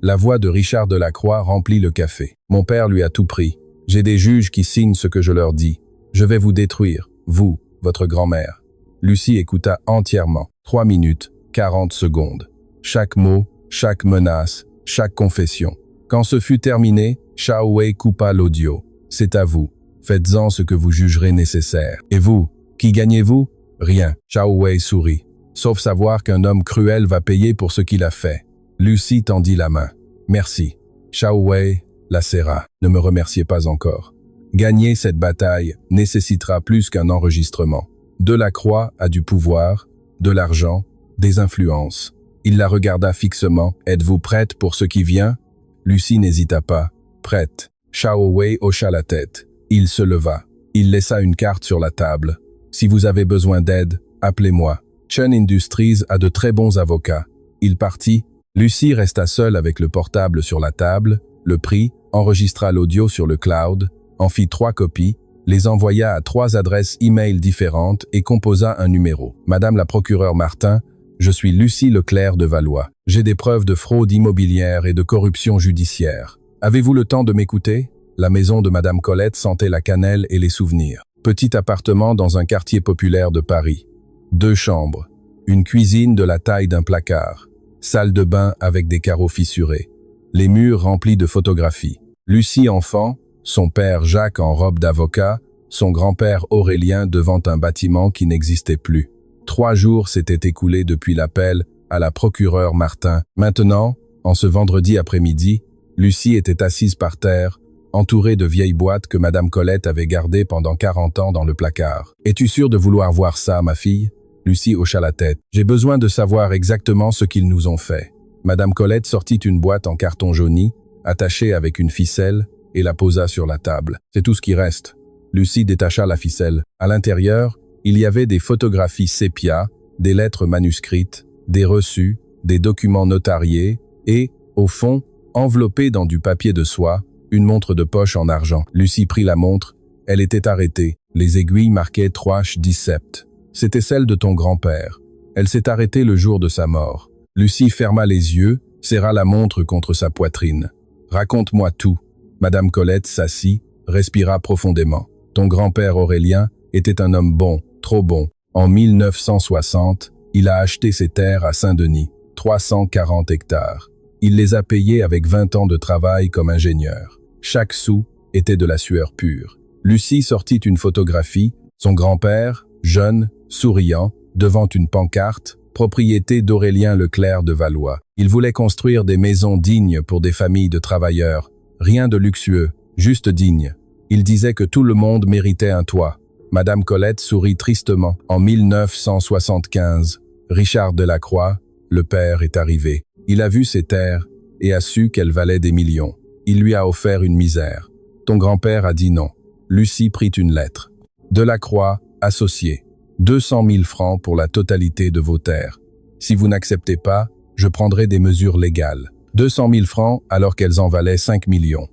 La voix de Richard Delacroix remplit le café. « Mon père lui a tout pris. J'ai des juges qui signent ce que je leur dis. Je vais vous détruire, vous, votre grand-mère. » Lucie écouta entièrement. 3 minutes, 40 secondes. Chaque mot, chaque menace, chaque confession. Quand ce fut terminé, Shao Wei coupa l'audio. « C'est à vous. Faites-en ce que vous jugerez nécessaire. Et vous, qui gagnez-vous? Rien. » Shao Wei sourit. « Sauf savoir qu'un homme cruel va payer pour ce qu'il a fait. » Lucie tendit la main. « Merci. » Shao Wei la serra. « Ne me remerciez pas encore. Gagner cette bataille nécessitera plus qu'un enregistrement. Delacroix a du pouvoir, de l'argent, des influences. » Il la regarda fixement. « Êtes-vous prête pour ce qui vient? » Lucie n'hésita pas. « Prête. » Shao Wei hocha la tête. Il se leva. Il laissa une carte sur la table. « Si vous avez besoin d'aide, appelez-moi. Chen Industries a de très bons avocats. » Il partit. Lucie resta seule avec le portable sur la table, le prit, enregistra l'audio sur le cloud, en fit 3 copies, les envoya à 3 adresses e-mail différentes et composa un numéro. « Madame la procureure Martin, je suis Lucie Leclerc de Valois. J'ai des preuves de fraude immobilière et de corruption judiciaire. Avez-vous le temps de m'écouter? » La maison de Madame Colette sentait la cannelle et les souvenirs. Petit appartement dans un quartier populaire de Paris. 2 chambres. Une cuisine de la taille d'un placard. Salle de bain avec des carreaux fissurés. Les murs remplis de photographies. Lucie enfant, son père Jacques en robe d'avocat, son grand-père Aurélien devant un bâtiment qui n'existait plus. 3 jours s'étaient écoulés depuis l'appel à la procureure Martin. Maintenant, en ce vendredi après-midi, Lucie était assise par terre, entourée de vieilles boîtes que Madame Colette avait gardées pendant 40 ans dans le placard. « Es-tu sûre de vouloir voir ça, ma fille ?» Lucie hocha la tête. « J'ai besoin de savoir exactement ce qu'ils nous ont fait. » Madame Colette sortit une boîte en carton jauni, attachée avec une ficelle, et la posa sur la table. « C'est tout ce qui reste. » Lucie détacha la ficelle. À l'intérieur, il y avait des photographies sépia, des lettres manuscrites, des reçus, des documents notariés et, au fond, enveloppée dans du papier de soie, une montre de poche en argent. Lucie prit la montre. Elle était arrêtée. Les aiguilles marquaient 3/17. C'était celle de ton grand-père. Elle s'est arrêtée le jour de sa mort. Lucie ferma les yeux, serra la montre contre sa poitrine. « Raconte-moi tout. » Madame Colette s'assit, respira profondément. Ton grand-père Aurélien était un homme bon, trop bon. En 1960, il a acheté ses terres à Saint-Denis, 340 hectares. Il les a payées avec 20 ans de travail comme ingénieur. Chaque sou était de la sueur pure. Lucie sortit une photographie, son grand-père, jeune, souriant, devant une pancarte, propriété d'Aurélien Leclerc de Valois. Il voulait construire des maisons dignes pour des familles de travailleurs. Rien de luxueux, juste digne. Il disait que tout le monde méritait un toit. Madame Colette sourit tristement. En 1975, Richard Delacroix, Le père est arrivé. Il a vu ses terres et a su qu'elles valaient des millions. Il lui a offert une misère. Ton grand-père a dit non. Lucie prit une lettre. Delacroix, associé. 200 000 francs pour la totalité de vos terres. Si vous n'acceptez pas, je prendrai des mesures légales. 200 000 francs alors qu'elles en valaient 5 millions.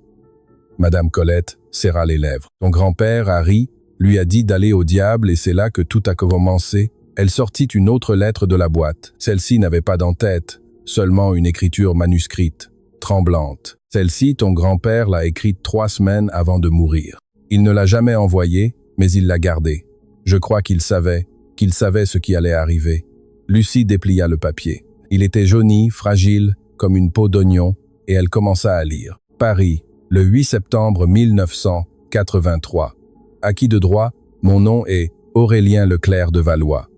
Madame Colette serra les lèvres. Ton grand-père a ri, lui a dit d'aller au diable et c'est là que tout a commencé. Elle sortit une autre lettre de la boîte. Celle-ci n'avait pas d'en-tête, seulement une écriture manuscrite, tremblante. Celle-ci, ton grand-père l'a écrite 3 semaines avant de mourir. Il ne l'a jamais envoyée, mais il l'a gardée. Je crois qu'il savait ce qui allait arriver. Lucie déplia le papier. Il était jauni, fragile, comme une peau d'oignon, et elle commença à lire. Paris, le 8 septembre 1983. Acquis de droit, mon nom est Aurélien Leclerc de Valois.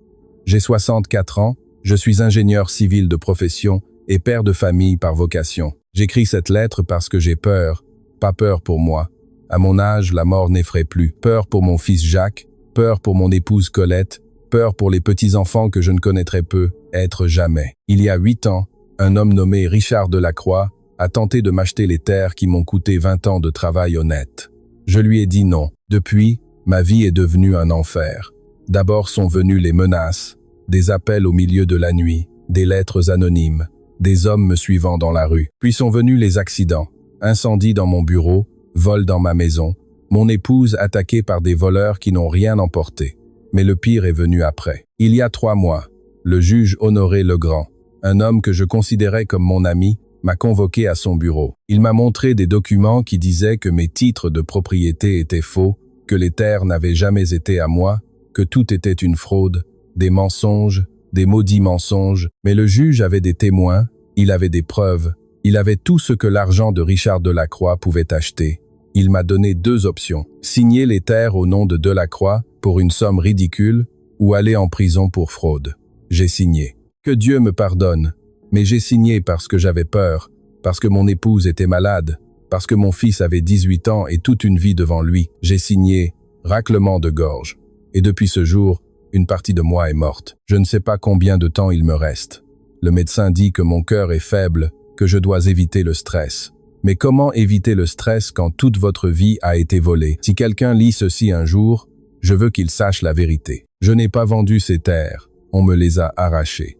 J'ai 64 ans, je suis ingénieur civil de profession et père de famille par vocation. J'écris cette lettre parce que j'ai peur, pas peur pour moi. À mon âge, la mort n'effraie plus. Peur pour mon fils Jacques, peur pour mon épouse Colette, peur pour les petits-enfants que je ne connaîtrai peu, être jamais. Il y a 8 ans, un homme nommé Richard Delacroix a tenté de m'acheter les terres qui m'ont coûté 20 ans de travail honnête. Je lui ai dit non. Depuis, ma vie est devenue un enfer. D'abord sont venues les menaces, des appels au milieu de la nuit, des lettres anonymes, des hommes me suivant dans la rue. Puis sont venus les accidents, incendie dans mon bureau, vol dans ma maison, mon épouse attaquée par des voleurs qui n'ont rien emporté. Mais le pire est venu après. Il y a 3 mois, le juge Honoré Legrand, un homme que je considérais comme mon ami, m'a convoqué à son bureau. Il m'a montré des documents qui disaient que mes titres de propriété étaient faux, que les terres n'avaient jamais été à moi, que tout était une fraude, des mensonges, des maudits mensonges, mais le juge avait des témoins, il avait des preuves, il avait tout ce que l'argent de Richard Delacroix pouvait acheter. Il m'a donné 2 options, signer les terres au nom de Delacroix pour une somme ridicule ou aller en prison pour fraude. J'ai signé. Que Dieu me pardonne, mais j'ai signé parce que j'avais peur, parce que mon épouse était malade, parce que mon fils avait 18 ans et toute une vie devant lui. J'ai signé, raclement de gorge. Et depuis ce jour, une partie de moi est morte. Je ne sais pas combien de temps il me reste. Le médecin dit que mon cœur est faible, que je dois éviter le stress. Mais comment éviter le stress quand toute votre vie a été volée? Si quelqu'un lit ceci un jour, je veux qu'il sache la vérité. Je n'ai pas vendu ces terres, on me les a arrachées.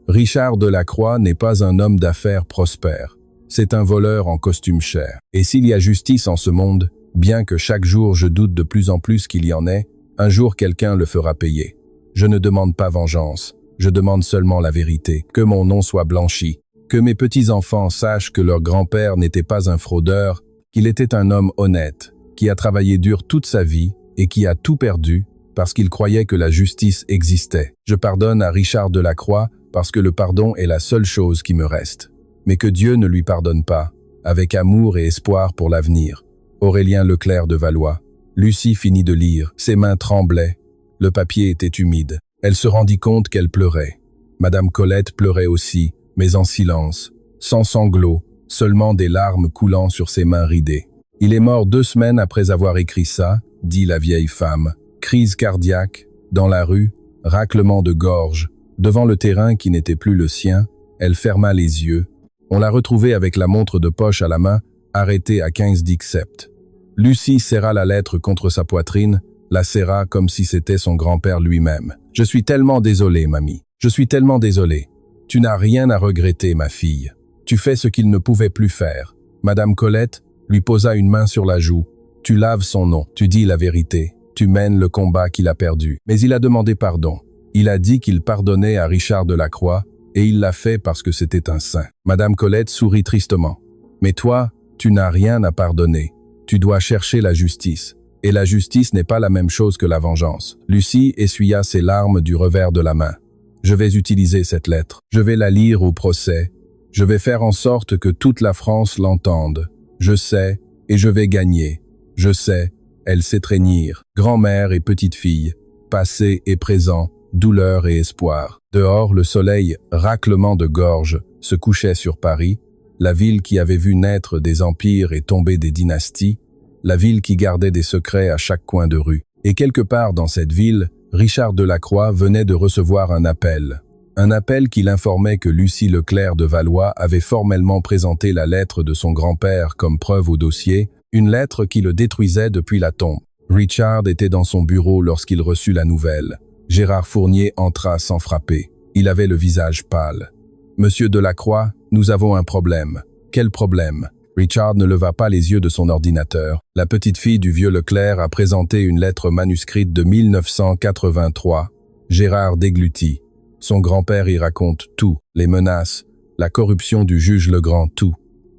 Richard Delacroix n'est pas un homme d'affaires prospère. C'est un voleur en costume cher. Et s'il y a justice en ce monde, bien que chaque jour je doute de plus en plus qu'il y en ait, un jour quelqu'un le fera payer. Je ne demande pas vengeance, je demande seulement la vérité, que mon nom soit blanchi, que mes petits-enfants sachent que leur grand-père n'était pas un fraudeur, qu'il était un homme honnête, qui a travaillé dur toute sa vie et qui a tout perdu parce qu'il croyait que la justice existait. Je pardonne à Richard Delacroix parce que le pardon est la seule chose qui me reste. Mais que Dieu ne lui pardonne pas, avec amour et espoir pour l'avenir. Aurélien Leclerc de Valois. Lucie finit de lire, ses mains tremblaient, le papier était humide. Elle se rendit compte qu'elle pleurait. Madame Colette pleurait aussi, mais en silence, sans sanglots, seulement des larmes coulant sur ses mains ridées. Il est mort 2 semaines après avoir écrit ça, dit la vieille femme. Crise cardiaque, dans la rue, raclement de gorge, devant le terrain qui n'était plus le sien, elle ferma les yeux. On l'a retrouvée avec la montre de poche à la main, arrêtée à 15 d'Ixept. Lucie serra la lettre contre sa poitrine, la serra comme si c'était son grand-père lui-même. « Je suis tellement désolé, mamie. Je suis tellement désolé. Tu n'as rien à regretter, ma fille. Tu fais ce qu'il ne pouvait plus faire. » Madame Colette lui posa une main sur la joue. « Tu laves son nom. Tu dis la vérité. Tu mènes le combat qu'il a perdu. » Mais il a demandé pardon. Il a dit qu'il pardonnait à Richard Delacroix, et il l'a fait parce que c'était un saint. Madame Colette sourit tristement. « Mais toi, tu n'as rien à pardonner. Tu dois chercher la justice. Et la justice n'est pas la même chose que la vengeance. » Lucie essuya ses larmes du revers de la main. « Je vais utiliser cette lettre. Je vais la lire au procès. Je vais faire en sorte que toute la France l'entende. Je sais, et je vais gagner. Je sais, elle sait trénir. Grand-mère et petite-fille, passé et présent, douleur et espoir. » Dehors, le soleil, raclement de gorge, se couchait sur Paris, la ville qui avait vu naître des empires et tomber des dynasties, la ville qui gardait des secrets à chaque coin de rue. Et quelque part dans cette ville, Richard Delacroix venait de recevoir un appel. Un appel qui l'informait que Lucie Leclerc de Valois avait formellement présenté la lettre de son grand-père comme preuve au dossier, une lettre qui le détruisait depuis la tombe. Richard était dans son bureau lorsqu'il reçut la nouvelle. Gérard Fournier entra sans frapper. Il avait le visage pâle. « Monsieur Delacroix, nous avons un problème. »« Quel problème ?» Richard ne leva pas les yeux de son ordinateur. La petite fille du vieux Leclerc a présenté une lettre manuscrite de 1983. Gérard déglutit. Son grand-père y raconte tout, les menaces, la corruption du juge Legrand, tout.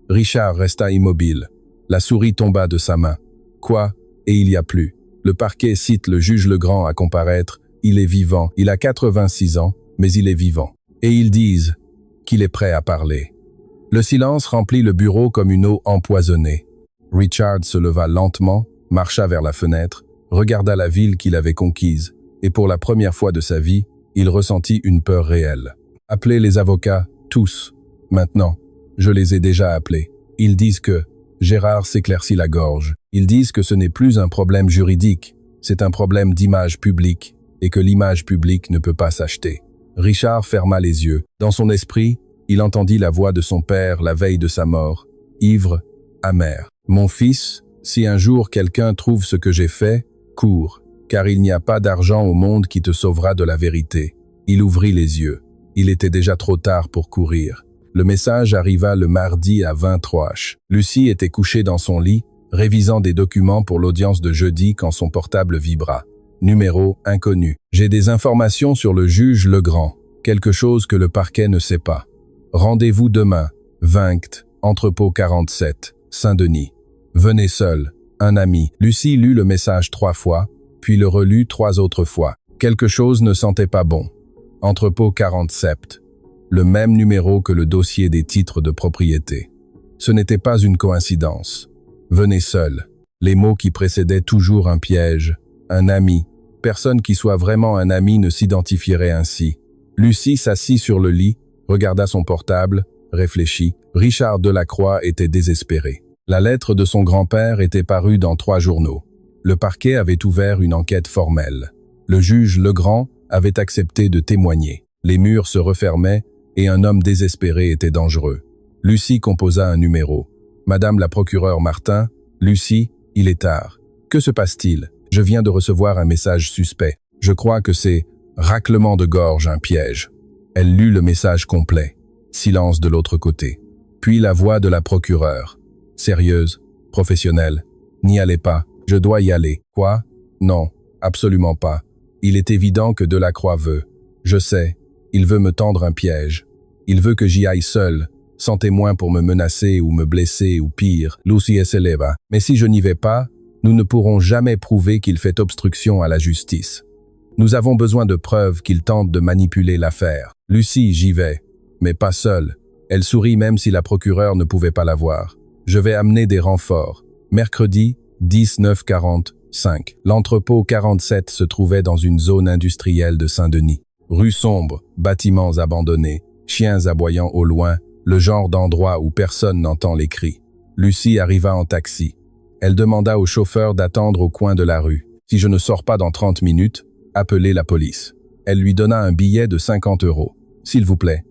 Richard resta immobile. La souris tomba de sa main. Quoi? Et il y a plus. Le parquet cite le juge Legrand à comparaître. Il est vivant. Il a 86 ans, mais il est vivant. Et ils disent qu'il est prêt à parler. Le silence remplit le bureau comme une eau empoisonnée. Richard se leva lentement, marcha vers la fenêtre, regarda la ville qu'il avait conquise, et pour la première fois de sa vie, il ressentit une peur réelle. Appelez les avocats, tous. Maintenant, je les ai déjà appelés. Ils disent que... Gérard s'éclaircit la gorge. Ils disent que ce n'est plus un problème juridique, c'est un problème d'image publique, et que l'image publique ne peut pas s'acheter. Richard ferma les yeux. Dans son esprit, il entendit la voix de son père la veille de sa mort, ivre, amer. « Mon fils, si un jour quelqu'un trouve ce que j'ai fait, cours, car il n'y a pas d'argent au monde qui te sauvera de la vérité. » Il ouvrit les yeux. Il était déjà trop tard pour courir. Le message arriva le mardi à 23h. Lucie était couchée dans son lit, révisant des documents pour l'audience de jeudi quand son portable vibra. Numéro inconnu. « J'ai des informations sur le juge Legrand. Quelque chose que le parquet ne sait pas. Rendez-vous demain, 20, entrepôt 47, Saint-Denis. Venez seul, un ami. » Lucie lut le message 3 fois, puis le relut 3 autres fois. Quelque chose ne sentait pas bon. Entrepôt 47. Le même numéro que le dossier des titres de propriété. Ce n'était pas une coïncidence. Venez seul. Les mots qui précédaient toujours un piège. Un ami. Personne qui soit vraiment un ami ne s'identifierait ainsi. Lucie s'assit sur le lit, regarda son portable, réfléchit. Richard Delacroix était désespéré. La lettre de son grand-père était parue dans 3 journaux. Le parquet avait ouvert une enquête formelle. Le juge Legrand avait accepté de témoigner. Les murs se refermaient et un homme désespéré était dangereux. Lucie composa un numéro. « Madame la procureure Martin, Lucie, il est tard. Que se passe-t-il? Je viens de recevoir un message suspect. Je crois que c'est raclement de gorge, un piège. » Elle lut le message complet. Silence de l'autre côté. Puis la voix de la procureure. Sérieuse, professionnelle. « N'y allez pas. Je dois y aller. »« Quoi? Non, absolument pas. Il est évident que Delacroix veut. Je sais. Il veut me tendre un piège. Il veut que j'y aille seul, sans témoin pour me menacer ou me blesser ou pire. Lucie se leva. Mais si je n'y vais pas, nous ne pourrons jamais prouver qu'il fait obstruction à la justice. Nous avons besoin de preuves qu'il tente de manipuler l'affaire. Lucie, j'y vais, mais pas seule. Elle sourit même si la procureure ne pouvait pas la voir. Je vais amener des renforts. Mercredi, 19h45. L'entrepôt 47 se trouvait dans une zone industrielle de Saint-Denis. Rue sombre, bâtiments abandonnés, chiens aboyant au loin, le genre d'endroit où personne n'entend les cris. Lucie arriva en taxi. Elle demanda au chauffeur d'attendre au coin de la rue. Si je ne sors pas dans 30 minutes, appelez la police. Elle lui donna un billet de 50 €. S'il vous plaît.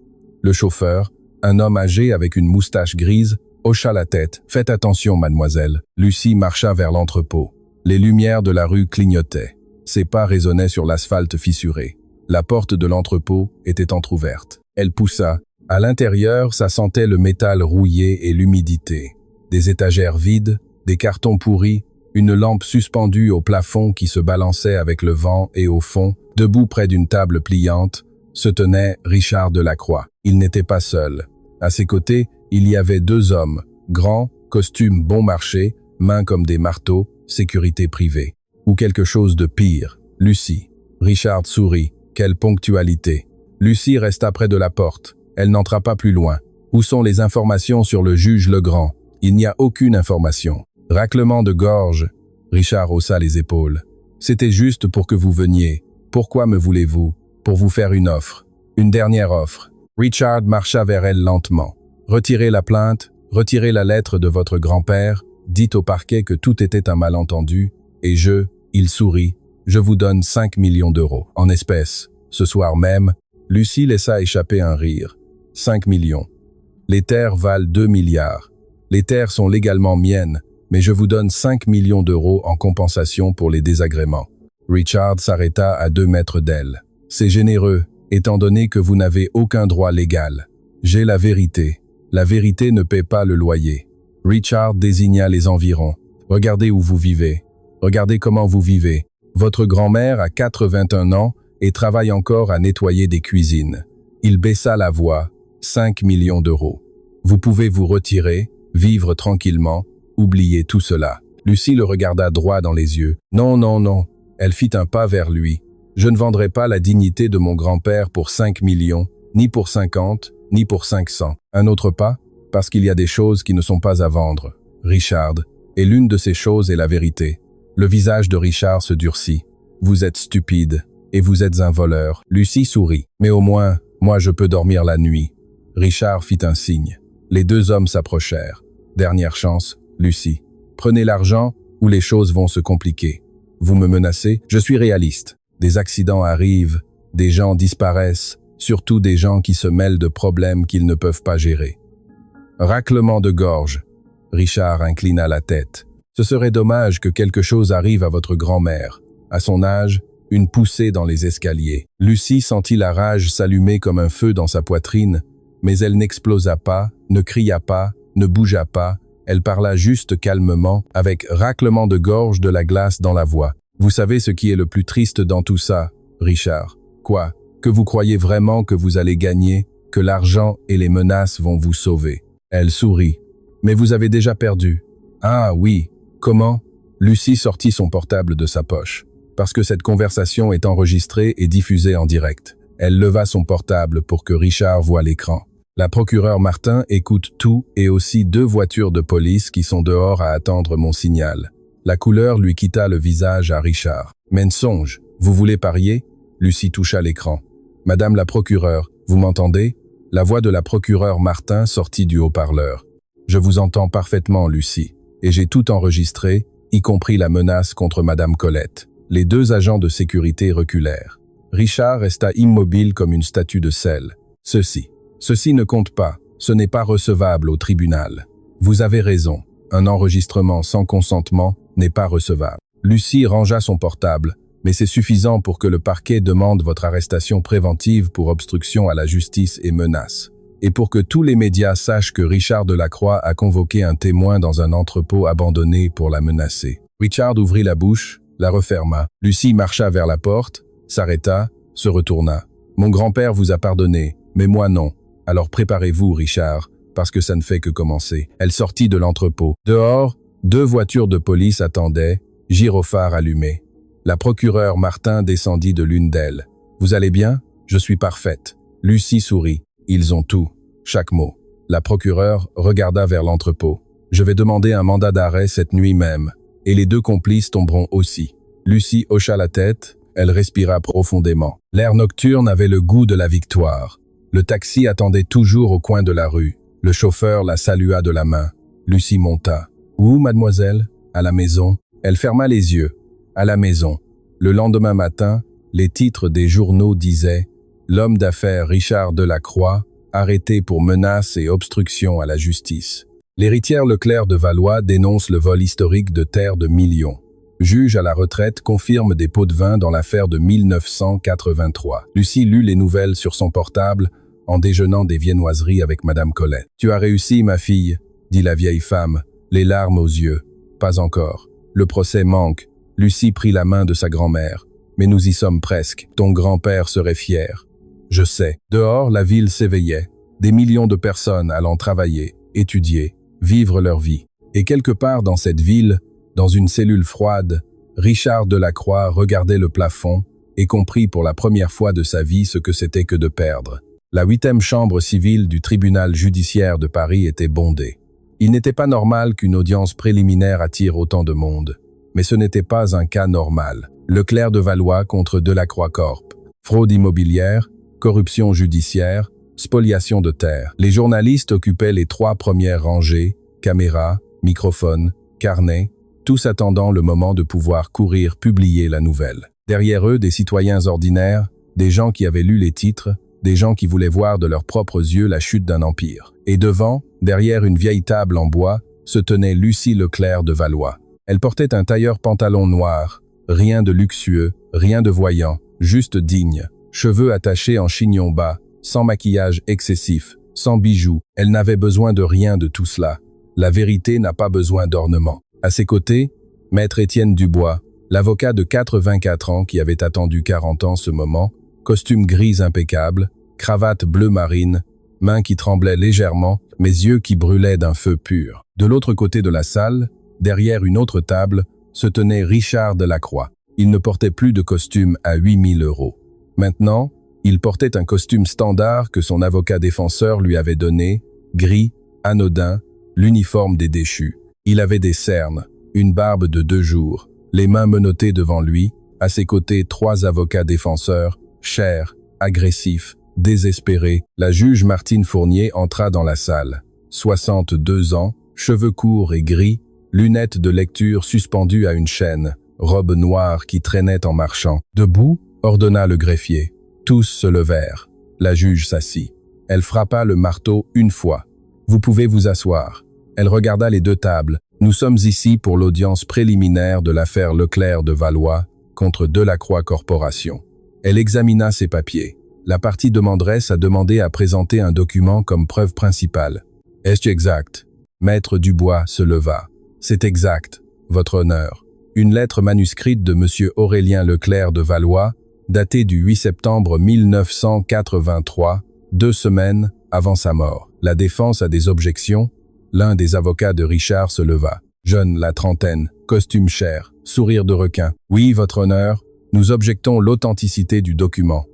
Le chauffeur, un homme âgé avec une moustache grise, hocha la tête. Faites attention, mademoiselle. Lucie marcha vers l'entrepôt. Les lumières de la rue clignotaient. Ses pas résonnaient sur l'asphalte fissuré. La porte de l'entrepôt était entr'ouverte. Elle poussa. À l'intérieur, ça sentait le métal rouillé et l'humidité. Des étagères vides, des cartons pourris, une lampe suspendue au plafond qui se balançait avec le vent et au fond, debout près d'une table pliante, se tenait Richard Delacroix. Il n'était pas seul. À ses côtés, il y avait 2 hommes, grands, costumes bon marché, mains comme des marteaux, sécurité privée. Ou quelque chose de pire. Lucie. Richard sourit. Quelle ponctualité. Lucie resta près de la porte. Elle n'entra pas plus loin. Où sont les informations sur le juge Legrand? Il n'y a aucune information. Raclement de gorge. Richard haussa les épaules. C'était juste pour que vous veniez. Pourquoi me voulez-vous? Pour vous faire une offre. Une dernière offre. Richard marcha vers elle lentement. Retirez la plainte, retirez la lettre de votre grand-père, dites au parquet que tout était un malentendu, et il sourit, je vous donne 5 millions d'euros en espèces. Ce soir même, Lucie laissa échapper un rire. 5 millions. Les terres valent 2 milliards. Les terres sont légalement miennes, mais je vous donne 5 millions d'euros en compensation pour les désagréments. Richard s'arrêta à 2 mètres d'elle. C'est généreux, étant donné que vous n'avez aucun droit légal. J'ai la vérité. La vérité ne paie pas le loyer. Richard désigna les environs. Regardez où vous vivez. Regardez comment vous vivez. Votre grand-mère a 81 ans et travaille encore à nettoyer des cuisines. Il baissa la voix. 5 millions d'euros. Vous pouvez vous retirer, vivre tranquillement, oublier tout cela. Lucie le regarda droit dans les yeux. Non, non, non. Elle fit un pas vers lui. Je ne vendrai pas la dignité de mon grand-père pour 5 millions, ni pour 50, ni pour 500. Un autre pas, parce qu'il y a des choses qui ne sont pas à vendre. Richard, et l'une de ces choses est la vérité. Le visage de Richard se durcit. Vous êtes stupide, et vous êtes un voleur. Lucie sourit. Mais au moins, moi je peux dormir la nuit. Richard fit un signe. Les deux hommes s'approchèrent. Dernière chance, Lucie. Prenez l'argent ou les choses vont se compliquer. Vous me menacez? Je suis réaliste. Des accidents arrivent, des gens disparaissent, surtout des gens qui se mêlent de problèmes qu'ils ne peuvent pas gérer. Raclement de gorge. Richard inclina la tête. Ce serait dommage que quelque chose arrive à votre grand-mère. À son âge, une poussée dans les escaliers. Lucie sentit la rage s'allumer comme un feu dans sa poitrine, mais elle n'explosa pas, ne cria pas, ne bougea pas, elle parla juste calmement, avec raclement de gorge de la glace dans la voix. Vous savez ce qui est le plus triste dans tout ça, Richard? Quoi? Que vous croyez vraiment que vous allez gagner, que l'argent et les menaces vont vous sauver? Elle sourit. Mais vous avez déjà perdu. Ah oui, comment? Lucie sortit son portable de sa poche. Parce que cette conversation est enregistrée et diffusée en direct. Elle leva son portable pour que Richard voie l'écran. La procureure Martin écoute tout et aussi 2 voitures de police qui sont dehors à attendre mon signal. La couleur lui quitta le visage à Richard. Mensonge, vous voulez parier? Lucie toucha l'écran. Madame la procureure, vous m'entendez? La voix de la procureure Martin sortit du haut-parleur. Je vous entends parfaitement, Lucie, et j'ai tout enregistré, y compris la menace contre Madame Colette. Les 2 agents de sécurité reculèrent. Richard resta immobile comme une statue de sel. Ceci ne compte pas, ce n'est pas recevable au tribunal. Vous avez raison, un enregistrement sans consentement n'est pas recevable. Lucie rangea son portable, mais c'est suffisant pour que le parquet demande votre arrestation préventive pour obstruction à la justice et menace. Et pour que tous les médias sachent que Richard Delacroix a convoqué un témoin dans un entrepôt abandonné pour la menacer. Richard ouvrit la bouche, la referma. Lucie marcha vers la porte, s'arrêta, se retourna. Mon grand-père vous a pardonné, mais moi non. Alors préparez-vous, Richard, parce que ça ne fait que commencer. Elle sortit de l'entrepôt. Dehors, 2 voitures de police attendaient, gyrophares allumés. La procureure Martin descendit de l'une d'elles. Vous allez bien? Je suis parfaite. Lucie sourit. Ils ont tout. Chaque mot. La procureure regarda vers l'entrepôt. Je vais demander un mandat d'arrêt cette nuit même. Et les 2 complices tomberont aussi. Lucie hocha la tête. Elle respira profondément. L'air nocturne avait le goût de la victoire. Le taxi attendait toujours au coin de la rue. Le chauffeur la salua de la main. Lucie monta. « Où, mademoiselle ?»« À la maison. » Elle ferma les yeux. À la maison. Le lendemain matin, les titres des journaux disaient « L'homme d'affaires Richard Delacroix, arrêté pour menaces et obstruction à la justice. » L'héritière Leclerc de Valois dénonce le vol historique de terres de millions. Juge à la retraite confirme des pots de vin dans l'affaire de 1983. Lucie lut les nouvelles sur son portable en déjeunant des viennoiseries avec Madame Colette. « Tu as réussi, ma fille » dit la vieille femme, les larmes aux yeux. « Pas encore. Le procès manque. » Lucie prit la main de sa grand-mère. « Mais nous y sommes presque. Ton grand-père serait fier. » Je sais. Dehors, la ville s'éveillait. Des millions de personnes allant travailler, étudier, vivre leur vie. Et quelque part dans cette ville, dans une cellule froide, Richard Delacroix regardait le plafond et comprit pour la première fois de sa vie ce que c'était que de perdre. La 8e chambre civile du tribunal judiciaire de Paris était bondée. Il n'était pas normal qu'une audience préliminaire attire autant de monde. Mais ce n'était pas un cas normal. Leclerc de Valois contre Delacroix Corp. Fraude immobilière, corruption judiciaire, spoliation de terres. Les journalistes occupaient les 3 premières rangées, caméras, microphones, carnets, tous attendant le moment de pouvoir courir publier la nouvelle. Derrière eux, des citoyens ordinaires, des gens qui avaient lu les titres, des gens qui voulaient voir de leurs propres yeux la chute d'un empire. Et devant, derrière une vieille table en bois, se tenait Lucie Leclerc de Valois. Elle portait un tailleur pantalon noir, rien de luxueux, rien de voyant, juste digne, cheveux attachés en chignon bas, sans maquillage excessif, sans bijoux. Elle n'avait besoin de rien de tout cela. La vérité n'a pas besoin d'ornement. À ses côtés, Maître Étienne Dubois, l'avocat de 84 ans qui avait attendu 40 ans ce moment, costume gris impeccable, cravate bleu marine, mains qui tremblaient légèrement, mais yeux qui brûlaient d'un feu pur. De l'autre côté de la salle, derrière une autre table, se tenait Richard Delacroix. Il ne portait plus de costume à 8 000 €. Maintenant, il portait un costume standard que son avocat défenseur lui avait donné, gris, anodin, l'uniforme des déchus. Il avait des cernes, une barbe de 2 jours, les mains menottées devant lui, à ses côtés 3 avocats défenseurs, chers, agressifs, désespérés. La juge Martine Fournier entra dans la salle. 62 ans, cheveux courts et gris, lunettes de lecture suspendues à une chaîne, robe noire qui traînait en marchant. Debout, ordonna le greffier. Tous se levèrent. La juge s'assit. Elle frappa le marteau une fois. Vous pouvez vous asseoir. Elle regarda les 2 tables. Nous sommes ici pour l'audience préliminaire de l'affaire Leclerc de Valois contre Delacroix Corporation. Elle examina ses papiers. La partie demanderesse a demandé à présenter un document comme preuve principale. Est-ce exact? Maître Dubois se leva. C'est exact, votre honneur. Une lettre manuscrite de M. Aurélien Leclerc de Valois, datée du 8 septembre 1983, 2 semaines avant sa mort. La défense a des objections. L'un des avocats de Richard se leva. Jeune, la trentaine, costume cher, sourire de requin. Oui, votre honneur, nous objectons l'authenticité du document.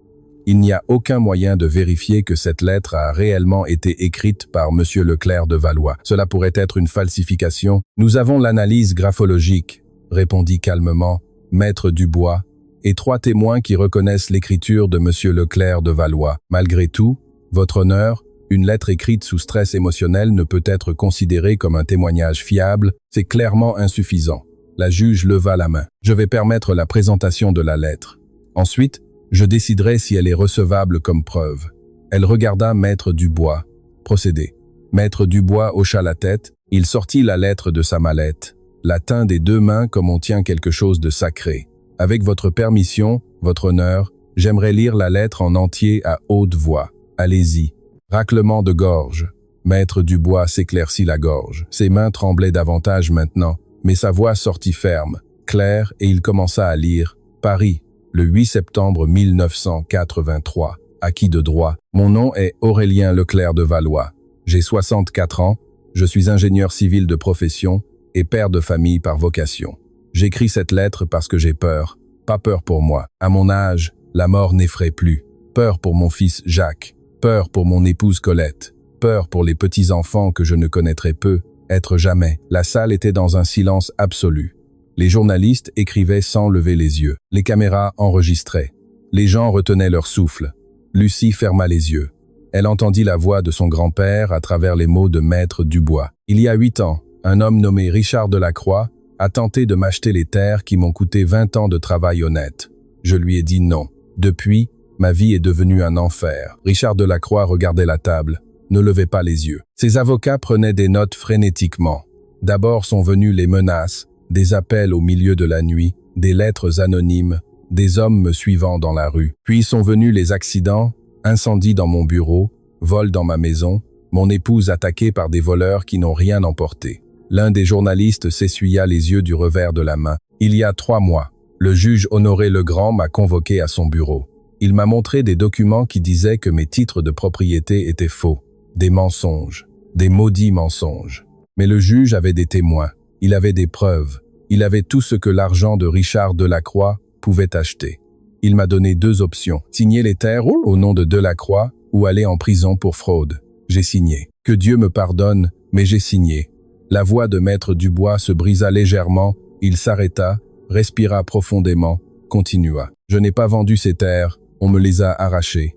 Il n'y a aucun moyen de vérifier que cette lettre a réellement été écrite par M. Leclerc de Valois. Cela pourrait être une falsification. Nous avons l'analyse graphologique, répondit calmement Maître Dubois, et 3 témoins qui reconnaissent l'écriture de M. Leclerc de Valois. Malgré tout, votre honneur, une lettre écrite sous stress émotionnel ne peut être considérée comme un témoignage fiable, c'est clairement insuffisant. La juge leva la main. Je vais permettre la présentation de la lettre. Ensuite, je déciderai si elle est recevable comme preuve. Elle regarda Maître Dubois. Procédez. Maître Dubois hocha la tête, il sortit la lettre de sa mallette, la tint des 2 mains comme on tient quelque chose de sacré. Avec votre permission, votre honneur, j'aimerais lire la lettre en entier à haute voix. Allez-y. Raclement de gorge. Maître Dubois s'éclaircit la gorge. Ses mains tremblaient davantage maintenant, mais sa voix sortit ferme, claire, et il commença à lire. Paris, le 8 septembre 1983. À qui de droit? Mon nom est Aurélien Leclerc de Valois. J'ai 64 ans, je suis ingénieur civil de profession et père de famille par vocation. J'écris cette lettre parce que j'ai peur, pas peur pour moi. À mon âge, la mort n'effraie plus. Peur pour mon fils Jacques, peur pour mon épouse Colette, peur pour les petits-enfants que je ne connaîtrai peu, être jamais. La salle était dans un silence absolu. Les journalistes écrivaient sans lever les yeux. Les caméras enregistraient. Les gens retenaient leur souffle. Lucie ferma les yeux. Elle entendit la voix de son grand-père à travers les mots de Maître Dubois. Il y a 8 ans, un homme nommé Richard Delacroix a tenté de m'acheter les terres qui m'ont coûté 20 ans de travail honnête. Je lui ai dit non. Depuis, ma vie est devenue un enfer. Richard Delacroix regardait la table, ne levait pas les yeux. Ses avocats prenaient des notes frénétiquement. D'abord sont venues les menaces, des appels au milieu de la nuit, des lettres anonymes, des hommes me suivant dans la rue. Puis sont venus les accidents, incendie dans mon bureau, vol dans ma maison, mon épouse attaquée par des voleurs qui n'ont rien emporté. L'un des journalistes s'essuya les yeux du revers de la main. Il y a 3 mois, le juge Honoré Legrand m'a convoqué à son bureau. Il m'a montré des documents qui disaient que mes titres de propriété étaient faux, des mensonges, des maudits mensonges. Mais le juge avait des témoins, il avait des preuves, il avait tout ce que l'argent de Richard Delacroix pouvait acheter. Il m'a donné 2 options, signer les terres au nom de Delacroix ou aller en prison pour fraude. J'ai signé. Que Dieu me pardonne, mais j'ai signé. La voix de Maître Dubois se brisa légèrement, il s'arrêta, respira profondément, continua. Je n'ai pas vendu ces terres, on me les a arrachées.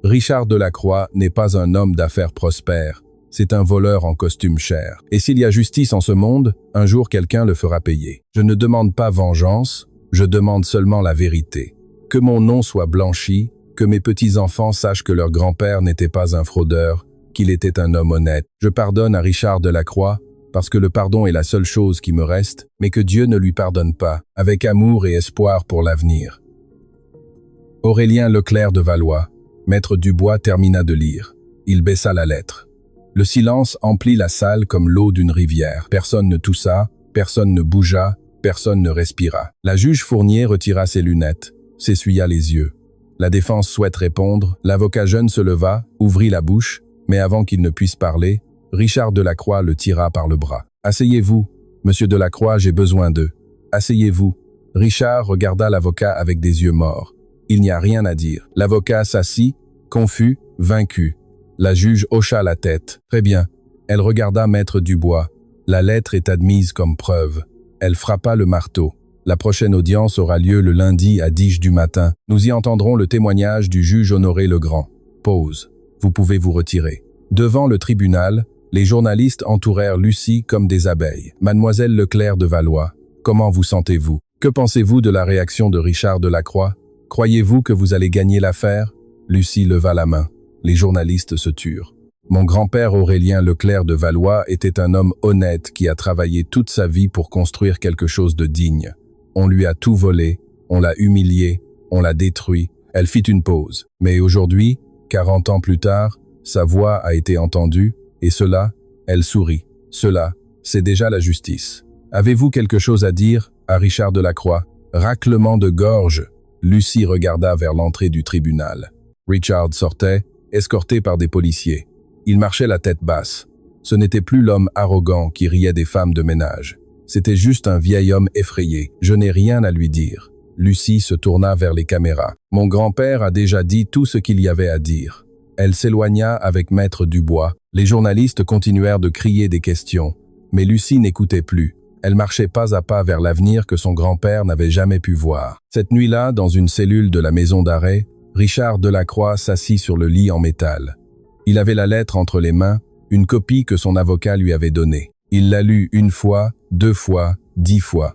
Richard Delacroix n'est pas un homme d'affaires prospère, c'est un voleur en costume cher. Et s'il y a justice en ce monde, un jour quelqu'un le fera payer. Je ne demande pas vengeance, je demande seulement la vérité. Que mon nom soit blanchi, Que mes petits-enfants sachent que leur grand-père n'était pas un fraudeur, qu'il était un homme honnête. Je pardonne à Richard Delacroix, parce que le pardon est la seule chose qui me reste, mais que Dieu ne lui pardonne pas, avec amour et espoir pour l'avenir. Aurélien Leclerc de Valois, maître Dubois termina de lire. Il baissa la lettre. Le silence emplit la salle comme l'eau d'une rivière. Personne ne toussa, personne ne bougea, personne ne respira. La juge Fournier retira ses lunettes, s'essuya les yeux. La défense souhaite répondre, l'avocat jeune se leva, ouvrit la bouche, mais avant qu'il ne puisse parler, Richard Delacroix le tira par le bras. « Asseyez-vous, monsieur Delacroix, j'ai besoin d'eux. Asseyez-vous. » Richard regarda l'avocat avec des yeux morts. Il n'y a rien à dire. L'avocat s'assit, confus, vaincu. La juge hocha la tête. « Très bien. » Elle regarda maître Dubois. « La lettre est admise comme preuve. » Elle frappa le marteau. La prochaine audience aura lieu le lundi à 10h du matin. Nous y entendrons le témoignage du juge Honoré Legrand. Pause. Vous pouvez vous retirer. Devant le tribunal, les journalistes entourèrent Lucie comme des abeilles. Mademoiselle Leclerc de Valois, comment vous sentez-vous? Que pensez-vous de la réaction de Richard Delacroix? Croyez-vous que vous allez gagner l'affaire? Lucie leva la main. Les journalistes se turent. Mon grand-père Aurélien Leclerc de Valois était un homme honnête qui a travaillé toute sa vie pour construire quelque chose de digne. On lui a tout volé, on l'a humilié, on l'a détruit. Elle fit une pause. Mais aujourd'hui, 40 ans plus tard, sa voix a été entendue, et cela, elle sourit. Cela, c'est déjà la justice. Avez-vous quelque chose à dire à Richard Delacroix? Raclement de gorge. Lucie regarda vers l'entrée du tribunal. Richard sortait, escorté par des policiers. Il marchait la tête basse. Ce n'était plus l'homme arrogant qui riait des femmes de ménage. C'était juste un vieil homme effrayé. Je n'ai rien à lui dire. Lucie se tourna vers les caméras. Mon grand-père a déjà dit tout ce qu'il y avait à dire. Elle s'éloigna avec maître Dubois. Les journalistes continuèrent de crier des questions. Mais Lucie n'écoutait plus. Elle marchait pas à pas vers l'avenir que son grand-père n'avait jamais pu voir. Cette nuit-là, dans une cellule de la maison d'arrêt, Richard Delacroix s'assit sur le lit en métal. Il avait la lettre entre les mains, une copie que son avocat lui avait donnée. Il la lut 1 fois, 2 fois, 10 fois.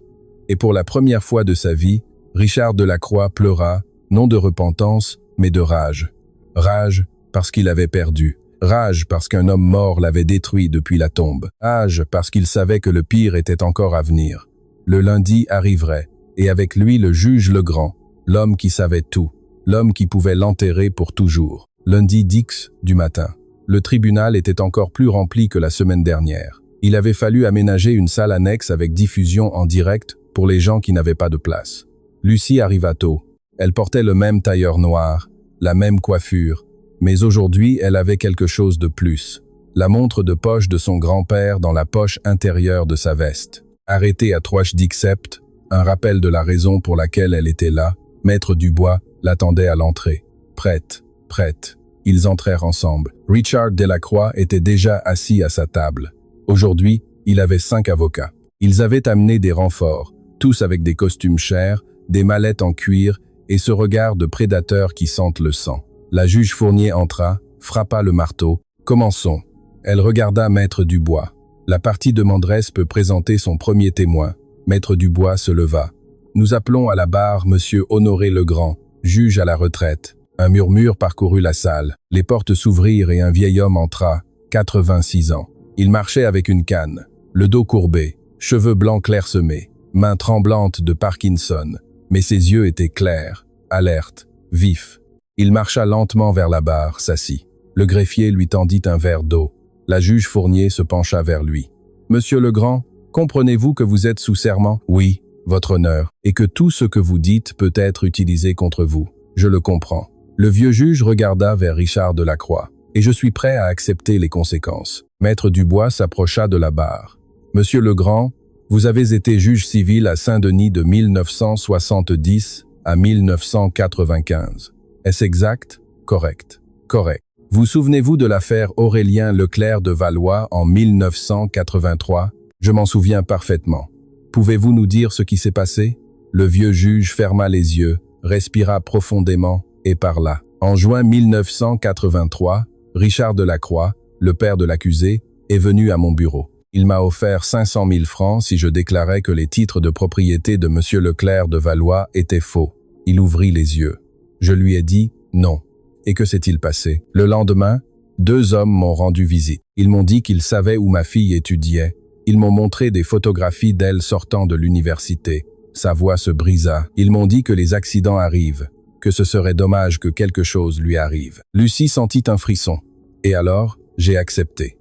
Et pour la première fois de sa vie, Richard Delacroix pleura, non de repentance, mais de rage. Rage parce qu'il avait perdu. Rage parce qu'un homme mort l'avait détruit depuis la tombe. Rage parce qu'il savait que le pire était encore à venir. Le lundi arriverait, et avec lui le juge Legrand, l'homme qui savait tout, l'homme qui pouvait l'enterrer pour toujours. Lundi 10h du matin. Le tribunal était encore plus rempli que la semaine dernière. Il avait fallu aménager une salle annexe avec diffusion en direct pour les gens qui n'avaient pas de place. Lucie arriva tôt. Elle portait le même tailleur noir, la même coiffure, mais aujourd'hui elle avait quelque chose de plus. La montre de poche de son grand-père dans la poche intérieure de sa veste. Arrêtée à 3h17, un rappel de la raison pour laquelle elle était là, maître Dubois l'attendait à l'entrée. Prête, prête. Ils entrèrent ensemble. Richard Delacroix était déjà assis à sa table. Aujourd'hui, il avait 5 avocats. Ils avaient amené des renforts, tous avec des costumes chers, des mallettes en cuir et ce regard de prédateur qui sente le sang. La juge Fournier entra, frappa le marteau. « Commençons ». Elle regarda maître Dubois. La partie demanderesse peut présenter son premier témoin. Maître Dubois se leva. « Nous appelons à la barre monsieur Honoré Legrand, juge à la retraite. » Un murmure parcourut la salle. Les portes s'ouvrirent et un vieil homme entra, 86 ans. Il marchait avec une canne, le dos courbé, cheveux blancs clairsemés, mains tremblantes de Parkinson, mais ses yeux étaient clairs, alertes, vifs. Il marcha lentement vers la barre, s'assit. Le greffier lui tendit un verre d'eau. La juge Fournier se pencha vers lui. « Monsieur Legrand, comprenez-vous que vous êtes sous serment ?»« Oui, votre honneur, et que tout ce que vous dites peut être utilisé contre vous. Je le comprends. » Le vieux juge regarda vers Richard Delacroix. « Et je suis prêt à accepter les conséquences. » Maître Dubois s'approcha de la barre. « Monsieur Legrand, vous avez été juge civil à Saint-Denis de 1970 à 1995. Est-ce exact? Correct. Correct. Vous souvenez-vous de l'affaire Aurélien Leclerc de Valois en 1983? Je m'en souviens parfaitement. Pouvez-vous nous dire ce qui s'est passé? » Le vieux juge ferma les yeux, respira profondément et parla. En juin 1983, Richard Delacroix, le père de l'accusé, est venu à mon bureau. Il m'a offert 500 000 francs si je déclarais que les titres de propriété de monsieur Leclerc de Valois étaient faux. Il ouvrit les yeux. Je lui ai dit « non ». Et que s'est-il passé? Le lendemain, 2 hommes m'ont rendu visite. Ils m'ont dit qu'ils savaient où ma fille étudiait. Ils m'ont montré des photographies d'elle sortant de l'université. Sa voix se brisa. Ils m'ont dit que les accidents arrivent, que ce serait dommage que quelque chose lui arrive. Lucie sentit un frisson. Et alors, j'ai accepté.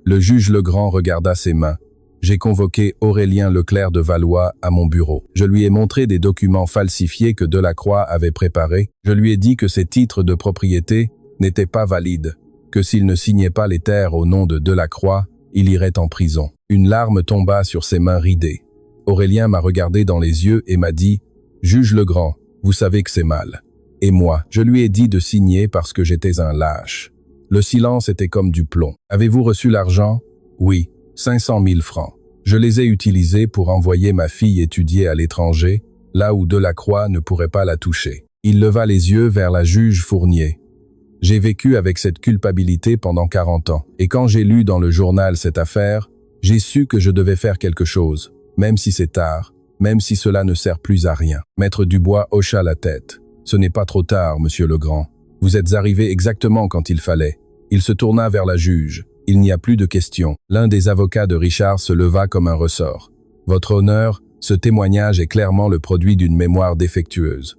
Le juge Legrand regarda ses mains. J'ai convoqué Aurélien Leclerc de Valois à mon bureau. Je lui ai montré des documents falsifiés que Delacroix avait préparés. Je lui ai dit que ses titres de propriété n'étaient pas valides, que s'il ne signait pas les terres au nom de Delacroix, il irait en prison. Une larme tomba sur ses mains ridées. Aurélien m'a regardé dans les yeux et m'a dit « Juge Legrand, vous savez que c'est mal. » Et moi, je lui ai dit de signer parce que j'étais un lâche. Le silence était comme du plomb. « Avez-vous reçu l'argent? » « Oui, 500 000 francs. Je les ai utilisés pour envoyer ma fille étudier à l'étranger, là où Delacroix ne pourrait pas la toucher. » Il leva les yeux vers la juge Fournier. J'ai vécu avec cette culpabilité pendant 40 ans. Et quand j'ai lu dans le journal cette affaire, j'ai su que je devais faire quelque chose, même si c'est tard, même si cela ne sert plus à rien. Maître Dubois hocha la tête. Ce n'est pas trop tard, monsieur Legrand. Vous êtes arrivé exactement quand il fallait. Il se tourna vers la juge. Il n'y a plus de questions. L'un des avocats de Richard se leva comme un ressort. Votre honneur, ce témoignage est clairement le produit d'une mémoire défectueuse.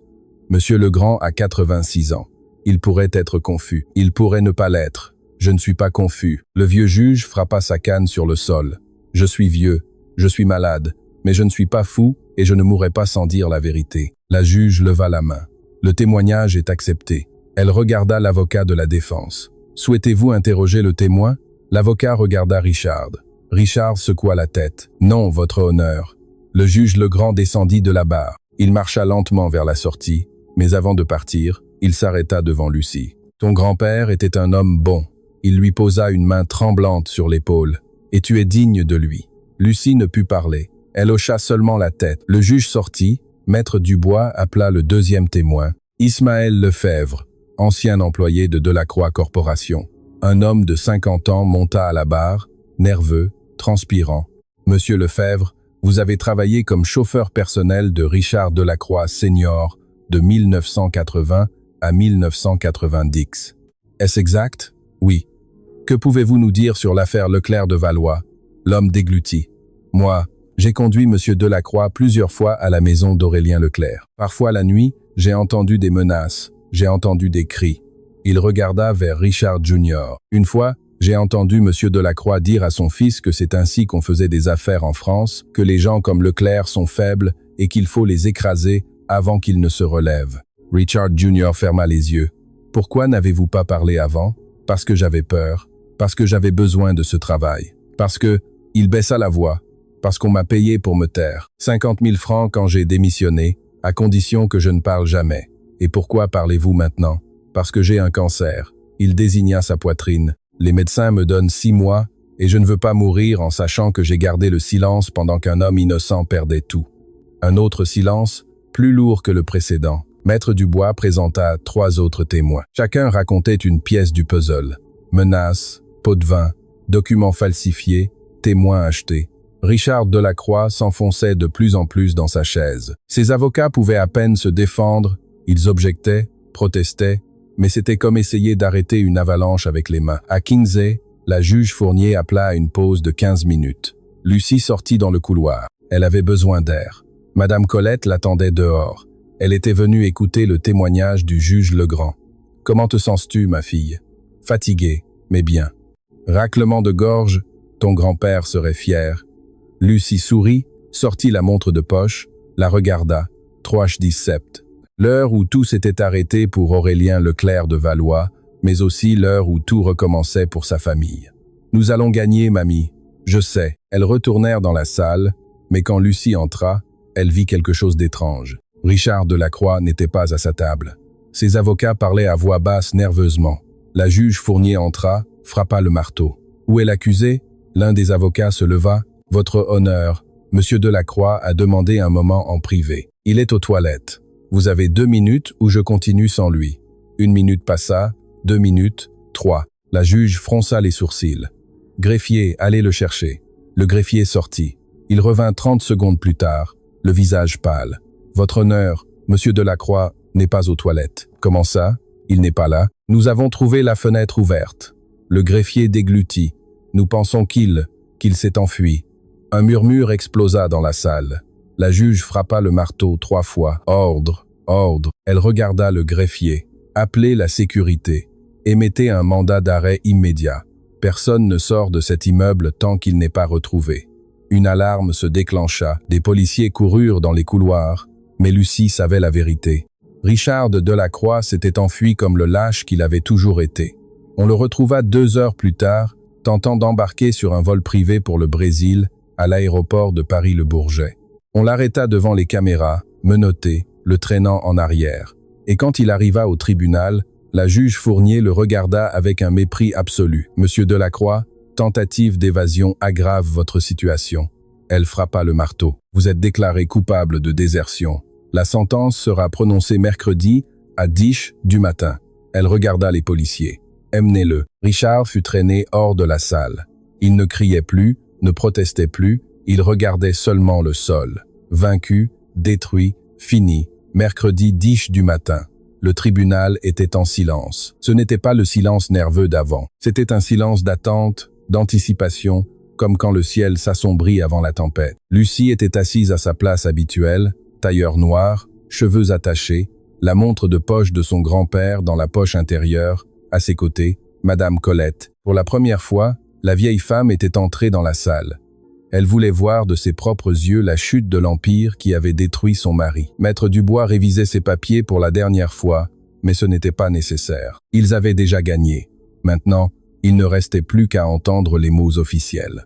Monsieur Legrand a 86 ans. Il pourrait être confus. Il pourrait ne pas l'être. Je ne suis pas confus. Le vieux juge frappa sa canne sur le sol. Je suis vieux. Je suis malade. Mais je ne suis pas fou et je ne mourrai pas sans dire la vérité. La juge leva la main. Le témoignage est accepté. Elle regarda l'avocat de la défense. Souhaitez-vous interroger le témoin? L'avocat regarda Richard. Richard secoua la tête. Non, votre honneur. Le juge Legrand descendit de la barre. Il marcha lentement vers la sortie, mais avant de partir, il s'arrêta devant Lucie. Ton grand-père était un homme bon. Il lui posa une main tremblante sur l'épaule. Et tu es digne de lui. Lucie ne put parler. Elle hocha seulement la tête. Le juge sortit. Maître Dubois appela le deuxième témoin. Ismaël Lefebvre, ancien employé de Delacroix Corporation. Un homme de 50 ans monta à la barre, nerveux, transpirant. Monsieur Lefebvre, vous avez travaillé comme chauffeur personnel de Richard Delacroix Senior de 1980 à 1990. Est-ce exact? Oui. Que pouvez-vous nous dire sur l'affaire Leclerc de Valois? L'homme déglutit. Moi, j'ai conduit Monsieur Delacroix plusieurs fois à la maison d'Aurélien Leclerc. Parfois la nuit, j'ai entendu des menaces, j'ai entendu des cris. Il regarda vers Richard Jr. Une fois, j'ai entendu Monsieur Delacroix dire à son fils que c'est ainsi qu'on faisait des affaires en France, que les gens comme Leclerc sont faibles et qu'il faut les écraser avant qu'ils ne se relèvent. Richard Jr. ferma les yeux. Pourquoi n'avez-vous pas parlé avant? Parce que j'avais peur, parce que j'avais besoin de ce travail, parce que, il baissa la voix, parce qu'on m'a payé pour me taire. 50 000 francs quand j'ai démissionné, à condition que je ne parle jamais. Et pourquoi parlez-vous maintenant? Parce que j'ai un cancer. Il désigna sa poitrine. Les médecins me donnent 6 mois et je ne veux pas mourir en sachant que j'ai gardé le silence pendant qu'un homme innocent perdait tout. Un autre silence, plus lourd que le précédent. Maître Dubois présenta 3 autres témoins. Chacun racontait une pièce du puzzle. Menaces, pots de vin, documents falsifiés, témoins achetés. Richard Delacroix s'enfonçait de plus en plus dans sa chaise. Ses avocats pouvaient à peine se défendre. Ils objectaient, protestaient, mais c'était comme essayer d'arrêter une avalanche avec les mains. À Kingsey, la juge Fournier appela à une pause de 15 minutes. Lucie sortit dans le couloir. Elle avait besoin d'air. Madame Colette l'attendait dehors. Elle était venue écouter le témoignage du juge Legrand. « Comment te sens-tu, ma fille ?»« Fatiguée, mais bien. »« Raclement de gorge, ton grand-père serait fier. » Lucie sourit, sortit la montre de poche, la regarda. 3h17. L'heure où tout s'était arrêté pour Aurélien Leclerc de Valois, mais aussi l'heure où tout recommençait pour sa famille. « Nous allons gagner, mamie. » « Je sais. » Elles retournèrent dans la salle, mais quand Lucie entra, elle vit quelque chose d'étrange. Richard Delacroix n'était pas à sa table. Ses avocats parlaient à voix basse nerveusement. La juge Fournier entra, frappa le marteau. « Où est l'accusé ?» L'un des avocats se leva. « Votre honneur, Monsieur Delacroix a demandé un moment en privé. Il est aux toilettes. Vous avez 2 minutes ou je continue sans lui. » 1 minute passa, 2 minutes, 3. La juge fronça les sourcils. « Greffier, allez le chercher. » Le greffier sortit. Il revint 30 secondes plus tard, le visage pâle. « Votre honneur, Monsieur Delacroix n'est pas aux toilettes. Comment ça? Il n'est pas là. Nous avons trouvé la fenêtre ouverte. Le greffier déglutit. Nous pensons qu'il s'est enfui. Un murmure explosa dans la salle. La juge frappa le marteau 3 fois. Ordre, ordre. Elle regarda le greffier. Appelez la sécurité. Émettez un mandat d'arrêt immédiat. Personne ne sort de cet immeuble tant qu'il n'est pas retrouvé. Une alarme se déclencha. Des policiers coururent dans les couloirs, mais Lucie savait la vérité. Richard Delacroix s'était enfui comme le lâche qu'il avait toujours été. On le retrouva 2 heures plus tard, tentant d'embarquer sur un vol privé pour le Brésil, à l'aéroport de Paris-Le Bourget. On l'arrêta devant les caméras, menotté, le traînant en arrière. Et quand il arriva au tribunal, la juge Fournier le regarda avec un mépris absolu. « Monsieur Delacroix, tentative d'évasion aggrave votre situation. » Elle frappa le marteau. « Vous êtes déclaré coupable de désertion. La sentence sera prononcée mercredi à 10h du matin. » Elle regarda les policiers. « Emmenez-le. » Richard fut traîné hors de la salle. Il ne criait plus, ne protestait plus, il regardait seulement le sol. Vaincu, détruit, fini. Mercredi 10h du matin. Le tribunal était en silence. Ce n'était pas le silence nerveux d'avant. C'était un silence d'attente, d'anticipation, comme quand le ciel s'assombrit avant la tempête. Lucie était assise à sa place habituelle, tailleur noir, cheveux attachés, la montre de poche de son grand-père dans la poche intérieure, à ses côtés, Madame Colette. Pour la première fois, la vieille femme était entrée dans la salle. Elle voulait voir de ses propres yeux la chute de l'empire qui avait détruit son mari. Maître Dubois révisait ses papiers pour la dernière fois, mais ce n'était pas nécessaire. Ils avaient déjà gagné. Maintenant, il ne restait plus qu'à entendre les mots officiels.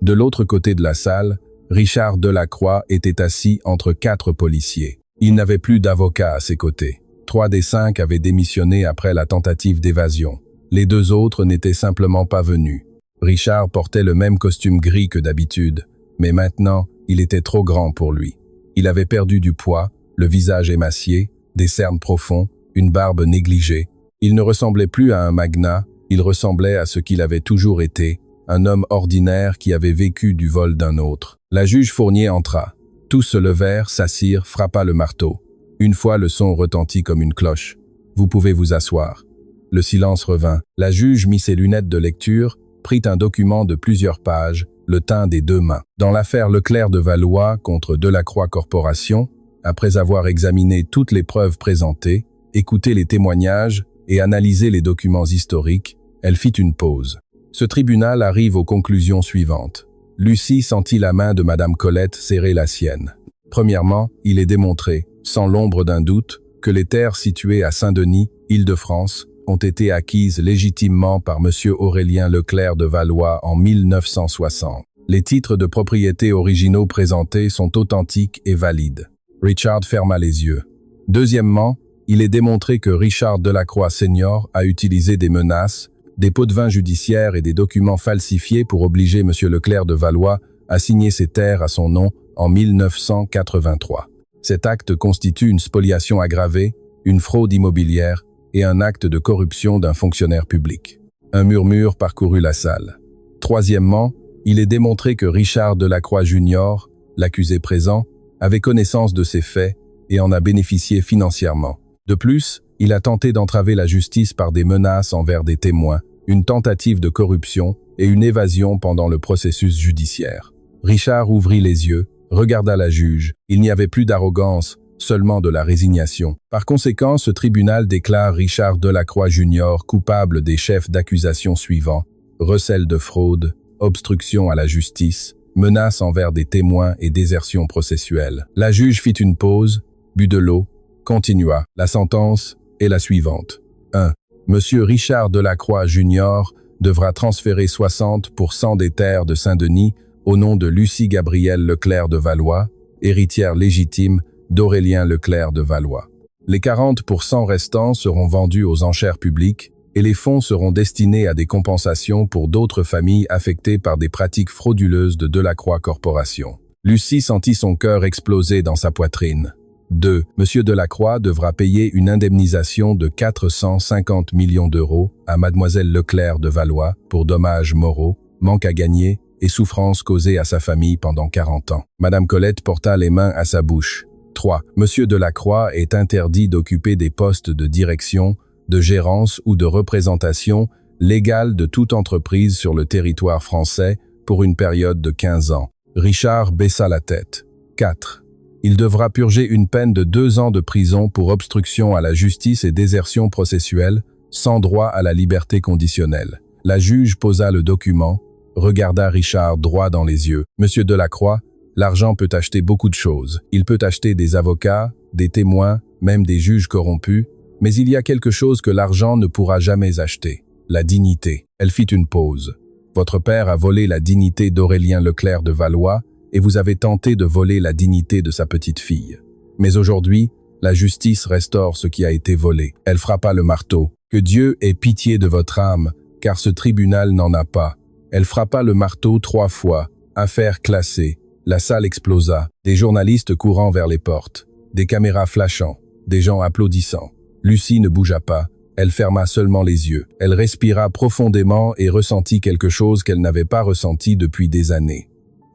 De l'autre côté de la salle, Richard Delacroix était assis entre 4 policiers. Il n'avait plus d'avocat à ses côtés. 3 des 5 avaient démissionné après la tentative d'évasion. Les 2 autres n'étaient simplement pas venus. Richard portait le même costume gris que d'habitude, mais maintenant, il était trop grand pour lui. Il avait perdu du poids, le visage émacié, des cernes profonds, une barbe négligée. Il ne ressemblait plus à un magnat, il ressemblait à ce qu'il avait toujours été, un homme ordinaire qui avait vécu du vol d'un autre. La juge Fournier entra. Tous se levèrent, s'assirent, frappa le marteau. Une fois le son retentit comme une cloche. « Vous pouvez vous asseoir. » Le silence revint. La juge mit ses lunettes de lecture, prit un document de plusieurs pages, le tint des 2 mains. Dans l'affaire Leclerc de Valois contre Delacroix Corporation, après avoir examiné toutes les preuves présentées, écouté les témoignages et analysé les documents historiques, elle fit une pause. Ce tribunal arrive aux conclusions suivantes. Lucie sentit la main de Madame Colette serrer la sienne. Premièrement, il est démontré, sans l'ombre d'un doute, que les terres situées à Saint-Denis, Île-de-France, ont été acquises légitimement par M. Aurélien Leclerc de Valois en 1960. Les titres de propriété originaux présentés sont authentiques et valides. Richard ferma les yeux. Deuxièmement, il est démontré que Richard Delacroix Senior a utilisé des menaces, des pots de vin judiciaires et des documents falsifiés pour obliger M. Leclerc de Valois à signer ses terres à son nom en 1983. Cet acte constitue une spoliation aggravée, une fraude immobilière et un acte de corruption d'un fonctionnaire public. Un murmure parcourut la salle. Troisièmement, il est démontré que Richard Delacroix Jr., l'accusé présent, avait connaissance de ces faits et en a bénéficié financièrement. De plus, il a tenté d'entraver la justice par des menaces envers des témoins, une tentative de corruption et une évasion pendant le processus judiciaire. Richard ouvrit les yeux, regarda la juge. Il n'y avait plus d'arrogance, seulement de la résignation. Par conséquent, ce tribunal déclare Richard Delacroix Jr. coupable des chefs d'accusation suivants: recel de fraude, obstruction à la justice, menace envers des témoins et désertion processuelle. La juge fit une pause, but de l'eau, continua. La sentence est la suivante. 1. Monsieur Richard Delacroix Jr. devra transférer 60% des terres de Saint-Denis au nom de Lucie Gabrielle Leclerc de Valois, héritière légitime d'Aurélien Leclerc de Valois. Les 40% restants seront vendus aux enchères publiques et les fonds seront destinés à des compensations pour d'autres familles affectées par des pratiques frauduleuses de Delacroix Corporation. Lucie sentit son cœur exploser dans sa poitrine. 2. Monsieur Delacroix devra payer une indemnisation de 450 millions d'euros à Mademoiselle Leclerc de Valois pour dommages moraux, manque à gagner et souffrances causées à sa famille pendant 40 ans. Madame Colette porta les mains à sa bouche. 3. Monsieur Delacroix est interdit d'occuper des postes de direction, de gérance ou de représentation légale de toute entreprise sur le territoire français pour une période de 15 ans. Richard baissa la tête. 4. Il devra purger une peine de 2 ans de prison pour obstruction à la justice et désertion processuelle, sans droit à la liberté conditionnelle. La juge posa le document, regarda Richard droit dans les yeux. Monsieur Delacroix, l'argent peut acheter beaucoup de choses. Il peut acheter des avocats, des témoins, même des juges corrompus, mais il y a quelque chose que l'argent ne pourra jamais acheter. La dignité. Elle fit une pause. Votre père a volé la dignité d'Aurélien Leclerc de Valois et vous avez tenté de voler la dignité de sa petite fille. Mais aujourd'hui, la justice restaure ce qui a été volé. Elle frappa le marteau. Que Dieu ait pitié de votre âme, car ce tribunal n'en a pas. Elle frappa le marteau 3 fois. Affaire classée. La salle explosa. Des journalistes courant vers les portes. Des caméras flashant. Des gens applaudissant. Lucie ne bougea pas. Elle ferma seulement les yeux. Elle respira profondément et ressentit quelque chose qu'elle n'avait pas ressenti depuis des années.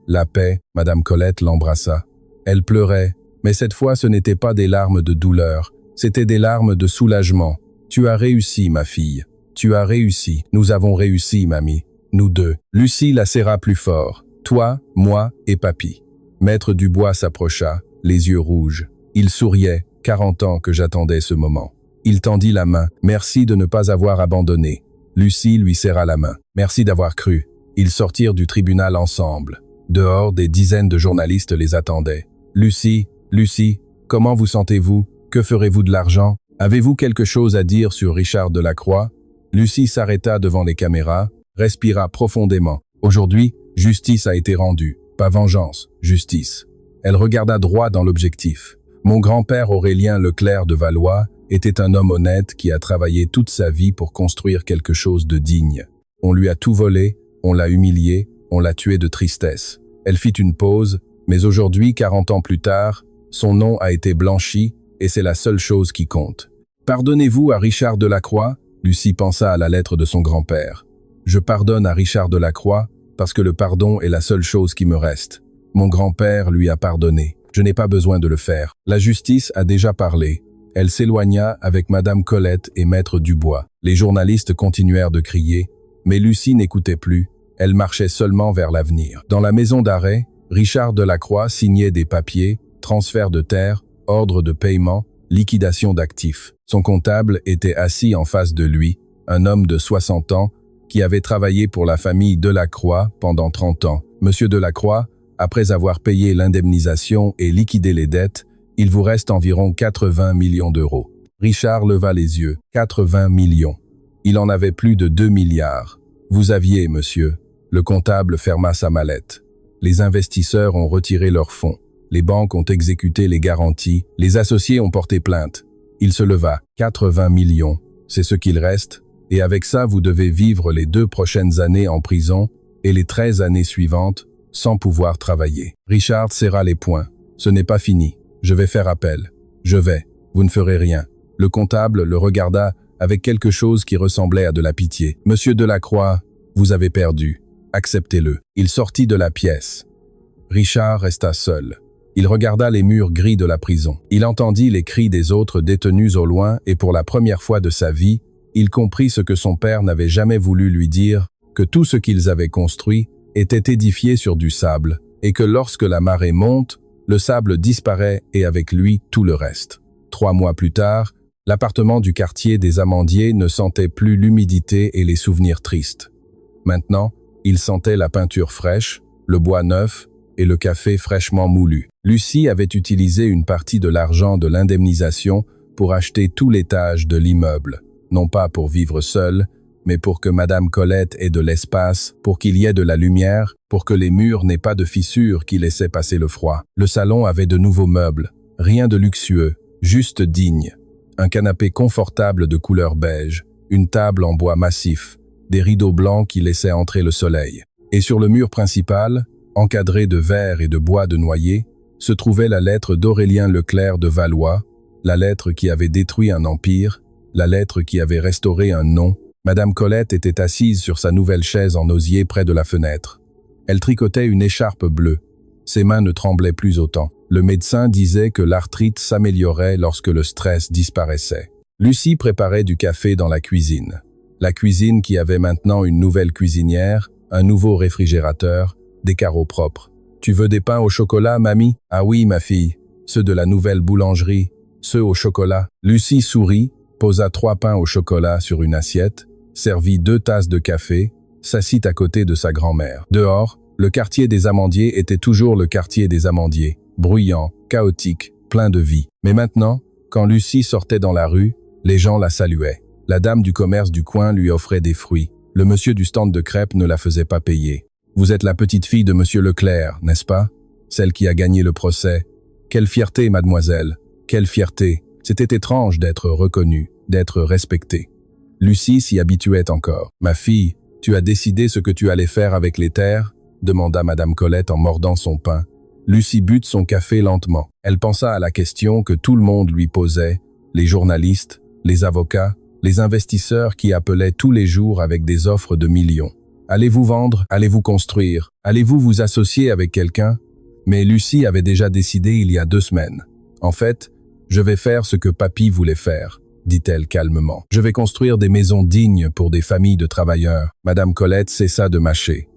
La paix, Madame Colette l'embrassa. Elle pleurait, mais cette fois ce n'était pas des larmes de douleur, c'était des larmes de soulagement. Tu as réussi, ma fille. Tu as réussi. Nous avons réussi, mamie. Nous deux. Lucie la serra plus fort. Toi, moi et papy. Maître Dubois s'approcha, les yeux rouges. Il souriait, 40 ans que j'attendais ce moment. Il tendit la main. Merci de ne pas avoir abandonné. Lucie lui serra la main. Merci d'avoir cru. Ils sortirent du tribunal ensemble. Dehors, des dizaines de journalistes les attendaient. Lucie, comment vous sentez-vous? Que ferez-vous de l'argent? Avez-vous quelque chose à dire sur Richard Delacroix? Lucie s'arrêta devant les caméras, respira profondément. Aujourd'hui, justice a été rendue. Pas vengeance, justice. Elle regarda droit dans l'objectif. Mon grand-père Aurélien Leclerc de Valois était un homme honnête qui a travaillé toute sa vie pour construire quelque chose de digne. On lui a tout volé, on l'a humilié, on l'a tué de tristesse. Elle fit une pause, mais aujourd'hui, 40 ans plus tard, son nom a été blanchi et c'est la seule chose qui compte. Pardonnez-vous à Richard Delacroix? Lucie pensa à la lettre de son grand-père. Je pardonne à Richard Delacroix parce que le pardon est la seule chose qui me reste. Mon grand-père lui a pardonné. Je n'ai pas besoin de le faire. La justice a déjà parlé. Elle s'éloigna avec Madame Colette et Maître Dubois. Les journalistes continuèrent de crier, mais Lucie n'écoutait plus. Elle marchait seulement vers l'avenir. Dans la maison d'arrêt, Richard Delacroix signait des papiers, transfert de terre, ordre de paiement, liquidation d'actifs. Son comptable était assis en face de lui, un homme de 60 ans qui avait travaillé pour la famille Delacroix pendant 30 ans. Monsieur Delacroix, après avoir payé l'indemnisation et liquidé les dettes, il vous reste environ 80 millions d'euros. Richard leva les yeux. 80 millions. Il en avait plus de 2 milliards. Vous aviez, monsieur. Le comptable ferma sa mallette. Les investisseurs ont retiré leurs fonds. Les banques ont exécuté les garanties. Les associés ont porté plainte. Il se leva. 80 millions. C'est ce qu'il reste. Et avec ça, vous devez vivre les 2 prochaines années en prison et les 13 années suivantes sans pouvoir travailler. Richard serra les poings. Ce n'est pas fini. Je vais faire appel. Je vais. Vous ne ferez rien. Le comptable le regarda avec quelque chose qui ressemblait à de la pitié. Monsieur Delacroix, vous avez perdu. Acceptez-le. Il sortit de la pièce. Richard resta seul. Il regarda les murs gris de la prison. Il entendit les cris des autres détenus au loin et pour la première fois de sa vie, il comprit ce que son père n'avait jamais voulu lui dire, que tout ce qu'ils avaient construit était édifié sur du sable et que lorsque la marée monte, le sable disparaît et avec lui tout le reste. 3 mois plus tard, l'appartement du quartier des Amandiers ne sentait plus l'humidité et les souvenirs tristes. Maintenant, il sentait la peinture fraîche, le bois neuf et le café fraîchement moulu. Lucie avait utilisé une partie de l'argent de l'indemnisation pour acheter tout l'étage de l'immeuble, non pas pour vivre seule, mais pour que Madame Colette ait de l'espace, pour qu'il y ait de la lumière, pour que les murs n'aient pas de fissures qui laissaient passer le froid. Le salon avait de nouveaux meubles, rien de luxueux, juste digne. Un canapé confortable de couleur beige, une table en bois massif, des rideaux blancs qui laissaient entrer le soleil. Et sur le mur principal, encadré de verre et de bois de noyer, se trouvait la lettre d'Aurélien Leclerc de Valois, la lettre qui avait détruit un empire, la lettre qui avait restauré un nom. Madame Colette était assise sur sa nouvelle chaise en osier près de la fenêtre. Elle tricotait une écharpe bleue. Ses mains ne tremblaient plus autant. Le médecin disait que l'arthrite s'améliorait lorsque le stress disparaissait. Lucie préparait du café dans la cuisine. La cuisine qui avait maintenant une nouvelle cuisinière, un nouveau réfrigérateur, des carreaux propres. « Tu veux des pains au chocolat, mamie ?»« Ah oui, ma fille, ceux de la nouvelle boulangerie, ceux au chocolat. » Lucie sourit, posa 3 pains au chocolat sur une assiette, servit 2 tasses de café, s'assit à côté de sa grand-mère. Dehors, le quartier des amandiers était toujours le quartier des amandiers, bruyant, chaotique, plein de vie. Mais maintenant, quand Lucie sortait dans la rue, les gens la saluaient. La dame du commerce du coin lui offrait des fruits. Le monsieur du stand de crêpes ne la faisait pas payer. « Vous êtes la petite fille de monsieur Leclerc, n'est-ce pas? Celle qui a gagné le procès. Quelle fierté, mademoiselle, quelle fierté. C'était étrange d'être reconnue, d'être respectée. » Lucie s'y habituait encore. « Ma fille, tu as décidé ce que tu allais faire avec les terres ?» demanda madame Colette en mordant son pain. Lucie but son café lentement. Elle pensa à la question que tout le monde lui posait, les journalistes, les avocats, les investisseurs qui appelaient tous les jours avec des offres de millions. Allez-vous vendre? Allez-vous construire? Allez-vous vous associer avec quelqu'un? Mais Lucie avait déjà décidé il y a 2 semaines. En fait, je vais faire ce que papy voulait faire, dit-elle calmement. Je vais construire des maisons dignes pour des familles de travailleurs. Madame Colette cessa de mâcher.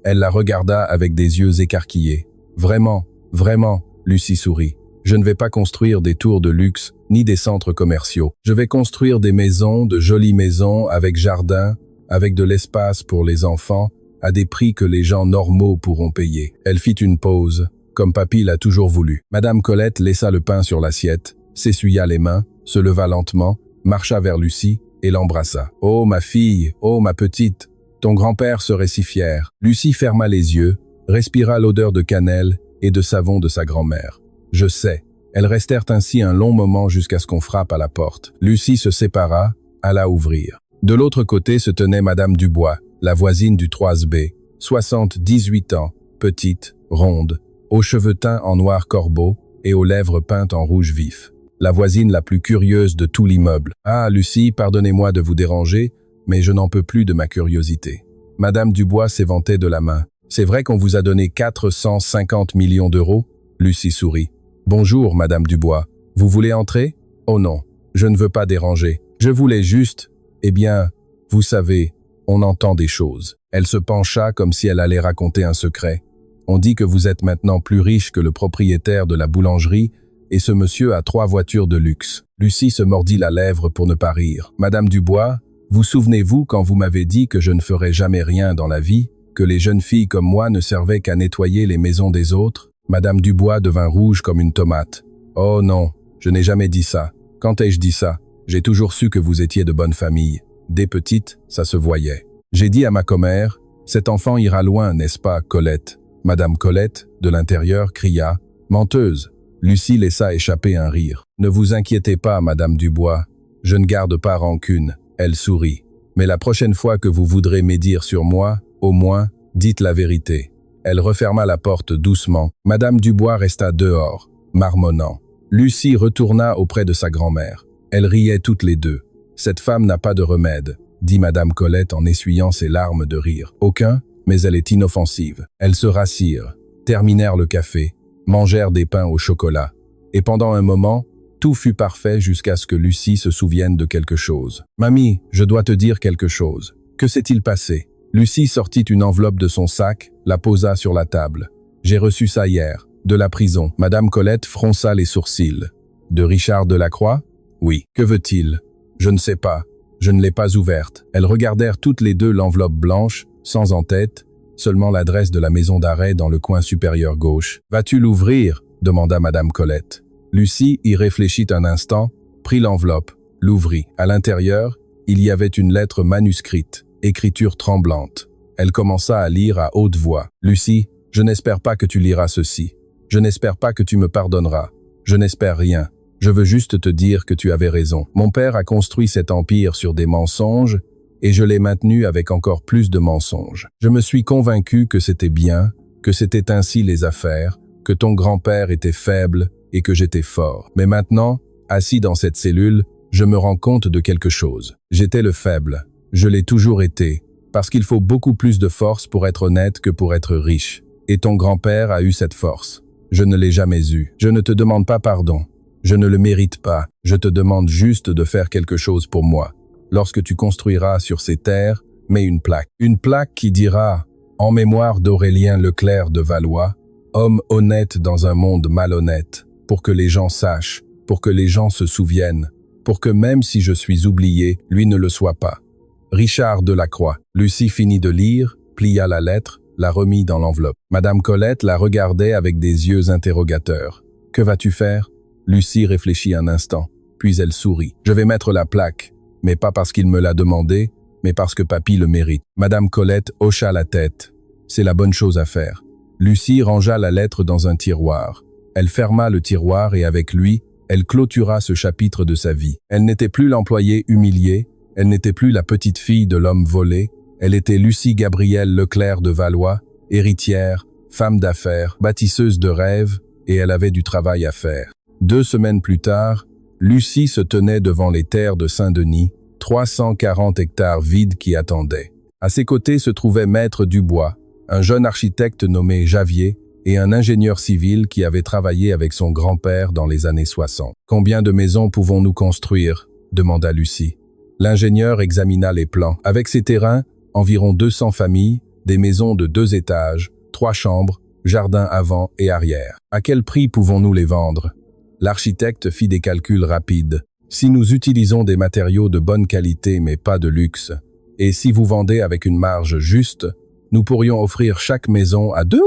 Elle la regarda avec des yeux écarquillés. Vraiment, vraiment, Lucie sourit. Je ne vais pas construire des tours de luxe, ni des centres commerciaux. Je vais construire des maisons, de jolies maisons, avec jardin, avec de l'espace pour les enfants, à des prix que les gens normaux pourront payer. Elle fit une pause, comme papy l'a toujours voulu. Madame Colette laissa le pain sur l'assiette, s'essuya les mains, se leva lentement, marcha vers Lucie et l'embrassa. « Oh, ma fille, oh, ma petite, ton grand-père serait si fier. » Lucie ferma les yeux, respira l'odeur de cannelle et de savon de sa grand-mère. Je sais. Elles restèrent ainsi un long moment jusqu'à ce qu'on frappe à la porte. Lucie se sépara, alla ouvrir. De l'autre côté se tenait Madame Dubois, la voisine du 3B, 78 ans, petite, ronde, aux cheveux teints en noir corbeau et aux lèvres peintes en rouge vif. La voisine la plus curieuse de tout l'immeuble. « Ah, Lucie, pardonnez-moi de vous déranger, mais je n'en peux plus de ma curiosité. » Madame Dubois s'éventait de la main. « C'est vrai qu'on vous a donné 450 millions d'euros ?» Lucie sourit. « Bonjour, Madame Dubois. Vous voulez entrer ? Oh non, je ne veux pas déranger. Je voulais juste… Eh bien, vous savez, on entend des choses. » Elle se pencha comme si elle allait raconter un secret. « On dit que vous êtes maintenant plus riche que le propriétaire de la boulangerie et ce monsieur a 3 voitures de luxe. » Lucie se mordit la lèvre pour ne pas rire. « Madame Dubois, vous souvenez-vous quand vous m'avez dit que je ne ferais jamais rien dans la vie, que les jeunes filles comme moi ne servaient qu'à nettoyer les maisons des autres ?» Madame Dubois devint rouge comme une tomate. « Oh non, je n'ai jamais dit ça. Quand ai-je dit ça? J'ai toujours su que vous étiez de bonne famille. Dès petite, ça se voyait. J'ai dit à ma commère, cet enfant ira loin, n'est-ce pas, Colette ?» Madame Colette, de l'intérieur, cria, « Menteuse !» Lucie laissa échapper un rire. « Ne vous inquiétez pas, Madame Dubois. Je ne garde pas rancune. » Elle sourit. « Mais la prochaine fois que vous voudrez médire sur moi, au moins, dites la vérité. » Elle referma la porte doucement. Madame Dubois resta dehors, marmonnant. Lucie retourna auprès de sa grand-mère. Elles riaient toutes les deux. « Cette femme n'a pas de remède, » dit Madame Colette en essuyant ses larmes de rire. « Aucun, mais elle est inoffensive. » Elles se rassirent, terminèrent le café, mangèrent des pains au chocolat. Et pendant un moment, tout fut parfait jusqu'à ce que Lucie se souvienne de quelque chose. « Mamie, je dois te dire quelque chose. Que s'est-il passé ?» Lucie sortit une enveloppe de son sac, la posa sur la table. « J'ai reçu ça hier, de la prison. » Madame Colette fronça les sourcils. « De Richard Delacroix ? » ?»« Oui. »« Que veut-il ?»« Je ne sais pas. Je ne l'ai pas ouverte. » Elles regardèrent toutes les deux l'enveloppe blanche, sans en-tête, seulement l'adresse de la maison d'arrêt dans le coin supérieur gauche. « Vas-tu l'ouvrir ?» demanda Madame Colette. Lucie y réfléchit un instant, prit l'enveloppe, l'ouvrit. À l'intérieur, il y avait une lettre manuscrite. Écriture tremblante. Elle commença à lire à haute voix. « Lucie, je n'espère pas que tu liras ceci. Je n'espère pas que tu me pardonneras. Je n'espère rien. Je veux juste te dire que tu avais raison. Mon père a construit cet empire sur des mensonges et je l'ai maintenu avec encore plus de mensonges. Je me suis convaincu que c'était bien, que c'était ainsi les affaires, que ton grand-père était faible et que j'étais fort. Mais maintenant, assis dans cette cellule, je me rends compte de quelque chose. J'étais le faible. Je l'ai toujours été, parce qu'il faut beaucoup plus de force pour être honnête que pour être riche. Et ton grand-père a eu cette force. Je ne l'ai jamais eu. Je ne te demande pas pardon. Je ne le mérite pas. Je te demande juste de faire quelque chose pour moi. Lorsque tu construiras sur ces terres, mets une plaque. Une plaque qui dira « En mémoire d'Aurélien Leclerc de Valois, homme honnête dans un monde malhonnête », pour que les gens sachent, pour que les gens se souviennent, pour que même si je suis oublié, lui ne le soit pas. Richard Delacroix. Lucie finit de lire, plia la lettre, la remit dans l'enveloppe. Madame Colette la regardait avec des yeux interrogateurs. « Que vas-tu faire ?» Lucie réfléchit un instant, puis elle sourit. « Je vais mettre la plaque, mais pas parce qu'il me l'a demandé, mais parce que papy le mérite. » Madame Colette hocha la tête. « C'est la bonne chose à faire. » Lucie rangea la lettre dans un tiroir. Elle ferma le tiroir et avec lui, elle clôtura ce chapitre de sa vie. Elle n'était plus l'employée humiliée, elle n'était plus la petite fille de l'homme volé, elle était Lucie Gabrielle Leclerc de Valois, héritière, femme d'affaires, bâtisseuse de rêves, et elle avait du travail à faire. 2 semaines plus tard, Lucie se tenait devant les terres de Saint-Denis, 340 hectares vides qui attendaient. À ses côtés se trouvait Maître Dubois, un jeune architecte nommé Javier, et un ingénieur civil qui avait travaillé avec son grand-père dans les années 60. « Combien de maisons pouvons-nous construire ?» demanda Lucie. L'ingénieur examina les plans. Avec ces terrains, environ 200 familles, des maisons de 2 étages, 3 chambres, jardin avant et arrière. « À quel prix pouvons-nous les vendre ?» L'architecte fit des calculs rapides. « Si nous utilisons des matériaux de bonne qualité mais pas de luxe, et si vous vendez avec une marge juste, nous pourrions offrir chaque maison à 2... »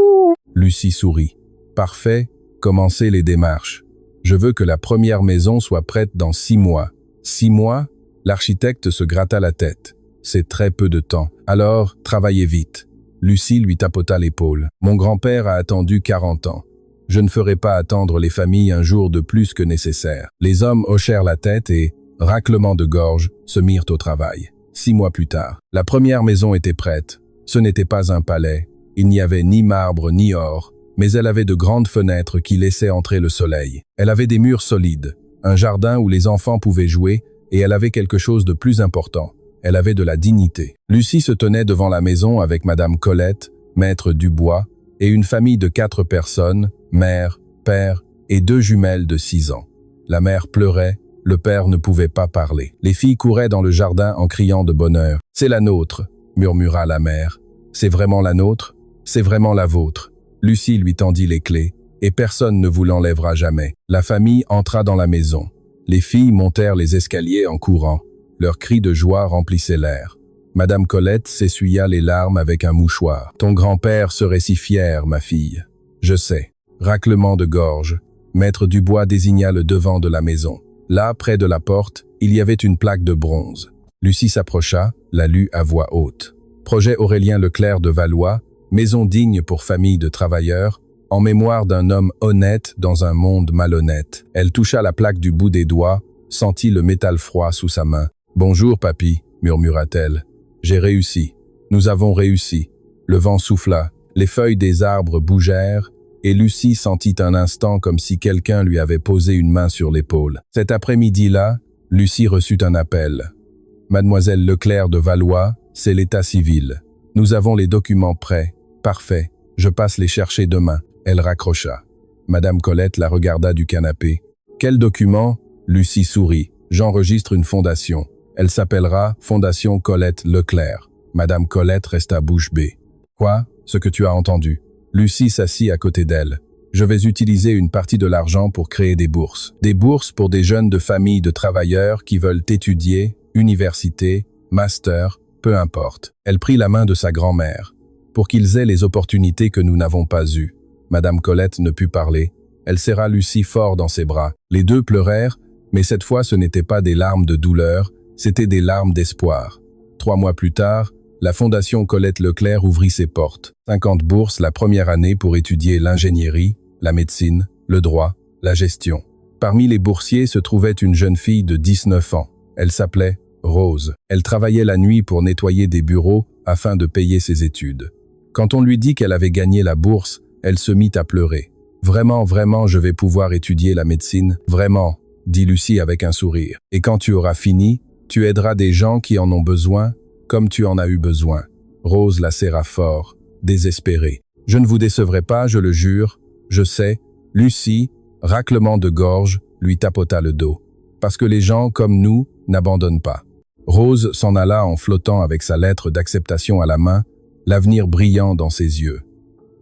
Lucie sourit. « Parfait, commencez les démarches. Je veux que la première maison soit prête dans 6 mois. » 6 mois? L'architecte se gratta la tête. C'est très peu de temps. Alors, travaillez vite. Lucie lui tapota l'épaule. « Mon grand-père a attendu 40 ans. Je ne ferai pas attendre les familles un jour de plus que nécessaire. » Les hommes hochèrent la tête et, raclement de gorge, se mirent au travail. 6 mois plus tard, la première maison était prête. Ce n'était pas un palais. Il n'y avait ni marbre ni or, mais elle avait de grandes fenêtres qui laissaient entrer le soleil. Elle avait des murs solides, un jardin où les enfants pouvaient jouer, et elle avait quelque chose de plus important. Elle avait de la dignité. Lucie se tenait devant la maison avec Madame Colette, Maître Dubois, et une famille de 4 personnes, mère, père et 2 jumelles de 6 ans. La mère pleurait, le père ne pouvait pas parler. Les filles couraient dans le jardin en criant de bonheur. « C'est la nôtre !» murmura la mère. « C'est vraiment la nôtre ? C'est vraiment la vôtre. » Lucie lui tendit les clés, et personne ne vous l'enlèvera jamais. La famille entra dans la maison. Les filles montèrent les escaliers en courant. Leurs cris de joie remplissaient l'air. Madame Colette s'essuya les larmes avec un mouchoir. « Ton grand-père serait si fier, ma fille. »« Je sais. » Raclement de gorge. Maître Dubois désigna le devant de la maison. Là, près de la porte, il y avait une plaque de bronze. Lucie s'approcha, la lut à voix haute. « Projet Aurélien Leclerc de Valois, maison digne pour famille de travailleurs, en mémoire d'un homme honnête dans un monde malhonnête. » Elle toucha la plaque du bout des doigts, sentit le métal froid sous sa main. « Bonjour, papy, » murmura-t-elle. « J'ai réussi. Nous avons réussi. » Le vent souffla, les feuilles des arbres bougèrent, et Lucie sentit un instant comme si quelqu'un lui avait posé une main sur l'épaule. Cet après-midi-là, Lucie reçut un appel. « Mademoiselle Leclerc de Valois, c'est l'état civil. Nous avons les documents prêts. Parfait. Je passe les chercher demain. » Elle raccrocha. Madame Colette la regarda du canapé. « Quel document ?» Lucie sourit. « J'enregistre une fondation. Elle s'appellera Fondation Colette Leclerc. » Madame Colette resta bouche bée. « Quoi? Ce que tu as entendu ?» Lucie s'assit à côté d'elle. « Je vais utiliser une partie de l'argent pour créer des bourses. Des bourses pour des jeunes de familles de travailleurs qui veulent étudier, université, master, peu importe. » Elle prit la main de sa grand-mère. « Pour qu'ils aient les opportunités que nous n'avons pas eues. » Madame Colette ne put parler. Elle serra Lucie fort dans ses bras. Les deux pleurèrent, mais cette fois ce n'étaient pas des larmes de douleur, c'étaient des larmes d'espoir. 3 mois plus tard, la Fondation Colette Leclerc ouvrit ses portes. 50 bourses la première année pour étudier l'ingénierie, la médecine, le droit, la gestion. Parmi les boursiers se trouvait une jeune fille de 19 ans. Elle s'appelait Rose. Elle travaillait la nuit pour nettoyer des bureaux afin de payer ses études. Quand on lui dit qu'elle avait gagné la bourse, elle se mit à pleurer. « Vraiment, vraiment, je vais pouvoir étudier la médecine, vraiment », dit Lucie avec un sourire. « Et quand tu auras fini, tu aideras des gens qui en ont besoin, comme tu en as eu besoin. » Rose la serra fort, désespérée. « Je ne vous décevrai pas, je le jure. Je sais, Lucie, raclement de gorge, lui tapota le dos. Parce que les gens, comme nous, n'abandonnent pas. Rose s'en alla en flottant avec sa lettre d'acceptation à la main, l'avenir brillant dans ses yeux.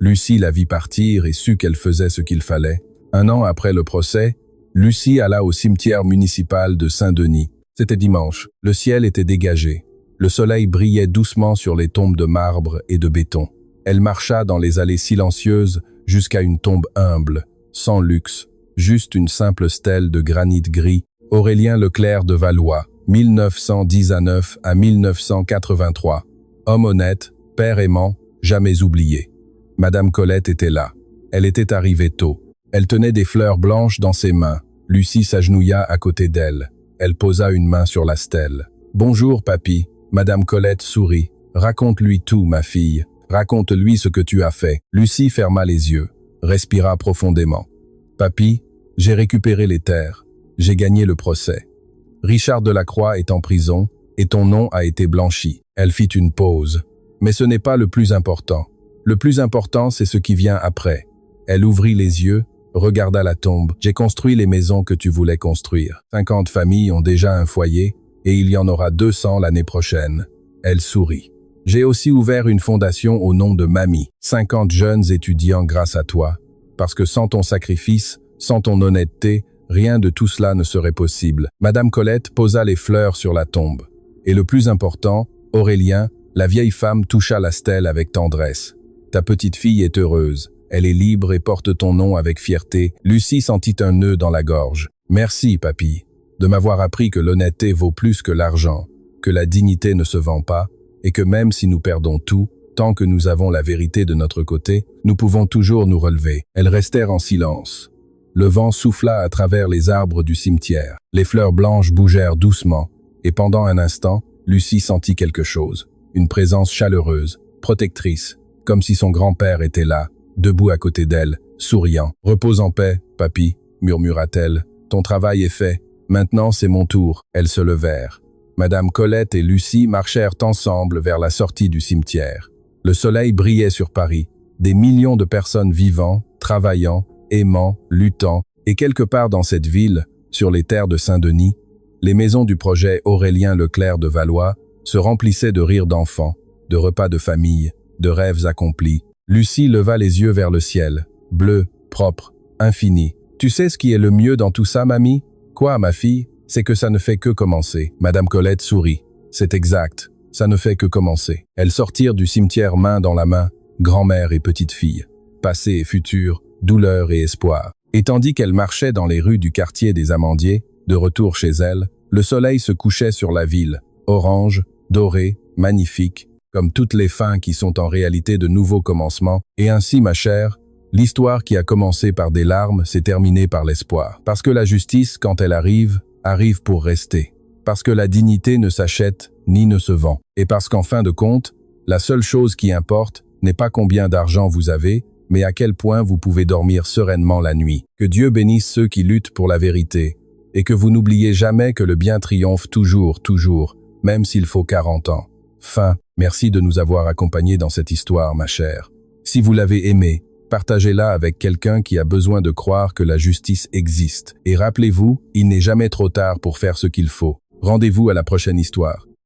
Lucie la vit partir et sut qu'elle faisait ce qu'il fallait. 1 an après le procès, Lucie alla au cimetière municipal de Saint-Denis. C'était dimanche. Le ciel était dégagé. Le soleil brillait doucement sur les tombes de marbre et de béton. Elle marcha dans les allées silencieuses jusqu'à une tombe humble, sans luxe, juste une simple stèle de granit gris. Aurélien Leclerc de Valois, 1919 à 1983. Homme honnête, père aimant, jamais oublié. Madame Colette était là. Elle était arrivée tôt. Elle tenait des fleurs blanches dans ses mains. Lucie s'agenouilla à côté d'elle. Elle posa une main sur la stèle. « Bonjour, papy. » Madame Colette sourit. « Raconte-lui tout, ma fille. Raconte-lui ce que tu as fait. » Lucie ferma les yeux, respira profondément. « Papy, j'ai récupéré les terres. J'ai gagné le procès. Richard Delacroix est en prison et ton nom a été blanchi. » Elle fit une pause. « Mais ce n'est pas le plus important. Le plus important, c'est ce qui vient après. » Elle ouvrit les yeux, regarda la tombe. « J'ai construit les maisons que tu voulais construire. 50 familles ont déjà un foyer et il y en aura 200 l'année prochaine. » Elle sourit. « J'ai aussi ouvert une fondation au nom de Mamie. 50 jeunes étudiants grâce à toi. Parce que sans ton sacrifice, sans ton honnêteté, rien de tout cela ne serait possible. » Madame Colette posa les fleurs sur la tombe. Et le plus important, Aurélien, la vieille femme toucha la stèle avec tendresse. « Ta petite fille est heureuse. Elle est libre et porte ton nom avec fierté. » Lucie sentit un nœud dans la gorge. « Merci, papy, de m'avoir appris que l'honnêteté vaut plus que l'argent, que la dignité ne se vend pas, et que même si nous perdons tout, tant que nous avons la vérité de notre côté, nous pouvons toujours nous relever. » Elles restèrent en silence. Le vent souffla à travers les arbres du cimetière. Les fleurs blanches bougèrent doucement, et pendant un instant, Lucie sentit quelque chose. Une présence chaleureuse, protectrice, comme si son grand-père était là, debout à côté d'elle, souriant. « Repose en paix, papy, » murmura-t-elle. « Ton travail est fait. Maintenant, c'est mon tour. » Elles se levèrent. Madame Colette et Lucie marchèrent ensemble vers la sortie du cimetière. Le soleil brillait sur Paris. Des millions de personnes vivant, travaillant, aimant, luttant. Et quelque part dans cette ville, sur les terres de Saint-Denis, les maisons du projet Aurélien Leclerc de Valois se remplissaient de rires d'enfants, de repas de famille, de rêves accomplis. Lucie leva les yeux vers le ciel, bleu, propre, infini. « Tu sais ce qui est le mieux dans tout ça, mamie ? » « Quoi, ma fille ? C'est que ça ne fait que commencer. » Madame Colette sourit. « C'est exact, ça ne fait que commencer. » Elles sortirent du cimetière main dans la main, grand-mère et petite-fille. Passé et futur, douleur et espoir. Et tandis qu'elles marchaient dans les rues du quartier des Amandiers, de retour chez elles, le soleil se couchait sur la ville, orange, doré, magnifique, comme toutes les fins qui sont en réalité de nouveaux commencements. Et ainsi, ma chère, l'histoire qui a commencé par des larmes s'est terminée par l'espoir. Parce que la justice, quand elle arrive, arrive pour rester. Parce que la dignité ne s'achète ni ne se vend. Et parce qu'en fin de compte, la seule chose qui importe n'est pas combien d'argent vous avez, mais à quel point vous pouvez dormir sereinement la nuit. Que Dieu bénisse ceux qui luttent pour la vérité, et que vous n'oubliez jamais que le bien triomphe toujours, toujours, même s'il faut 40 ans. Fin. Merci de nous avoir accompagnés dans cette histoire, ma chère. Si vous l'avez aimée, partagez-la avec quelqu'un qui a besoin de croire que la justice existe. Et rappelez-vous, il n'est jamais trop tard pour faire ce qu'il faut. Rendez-vous à la prochaine histoire.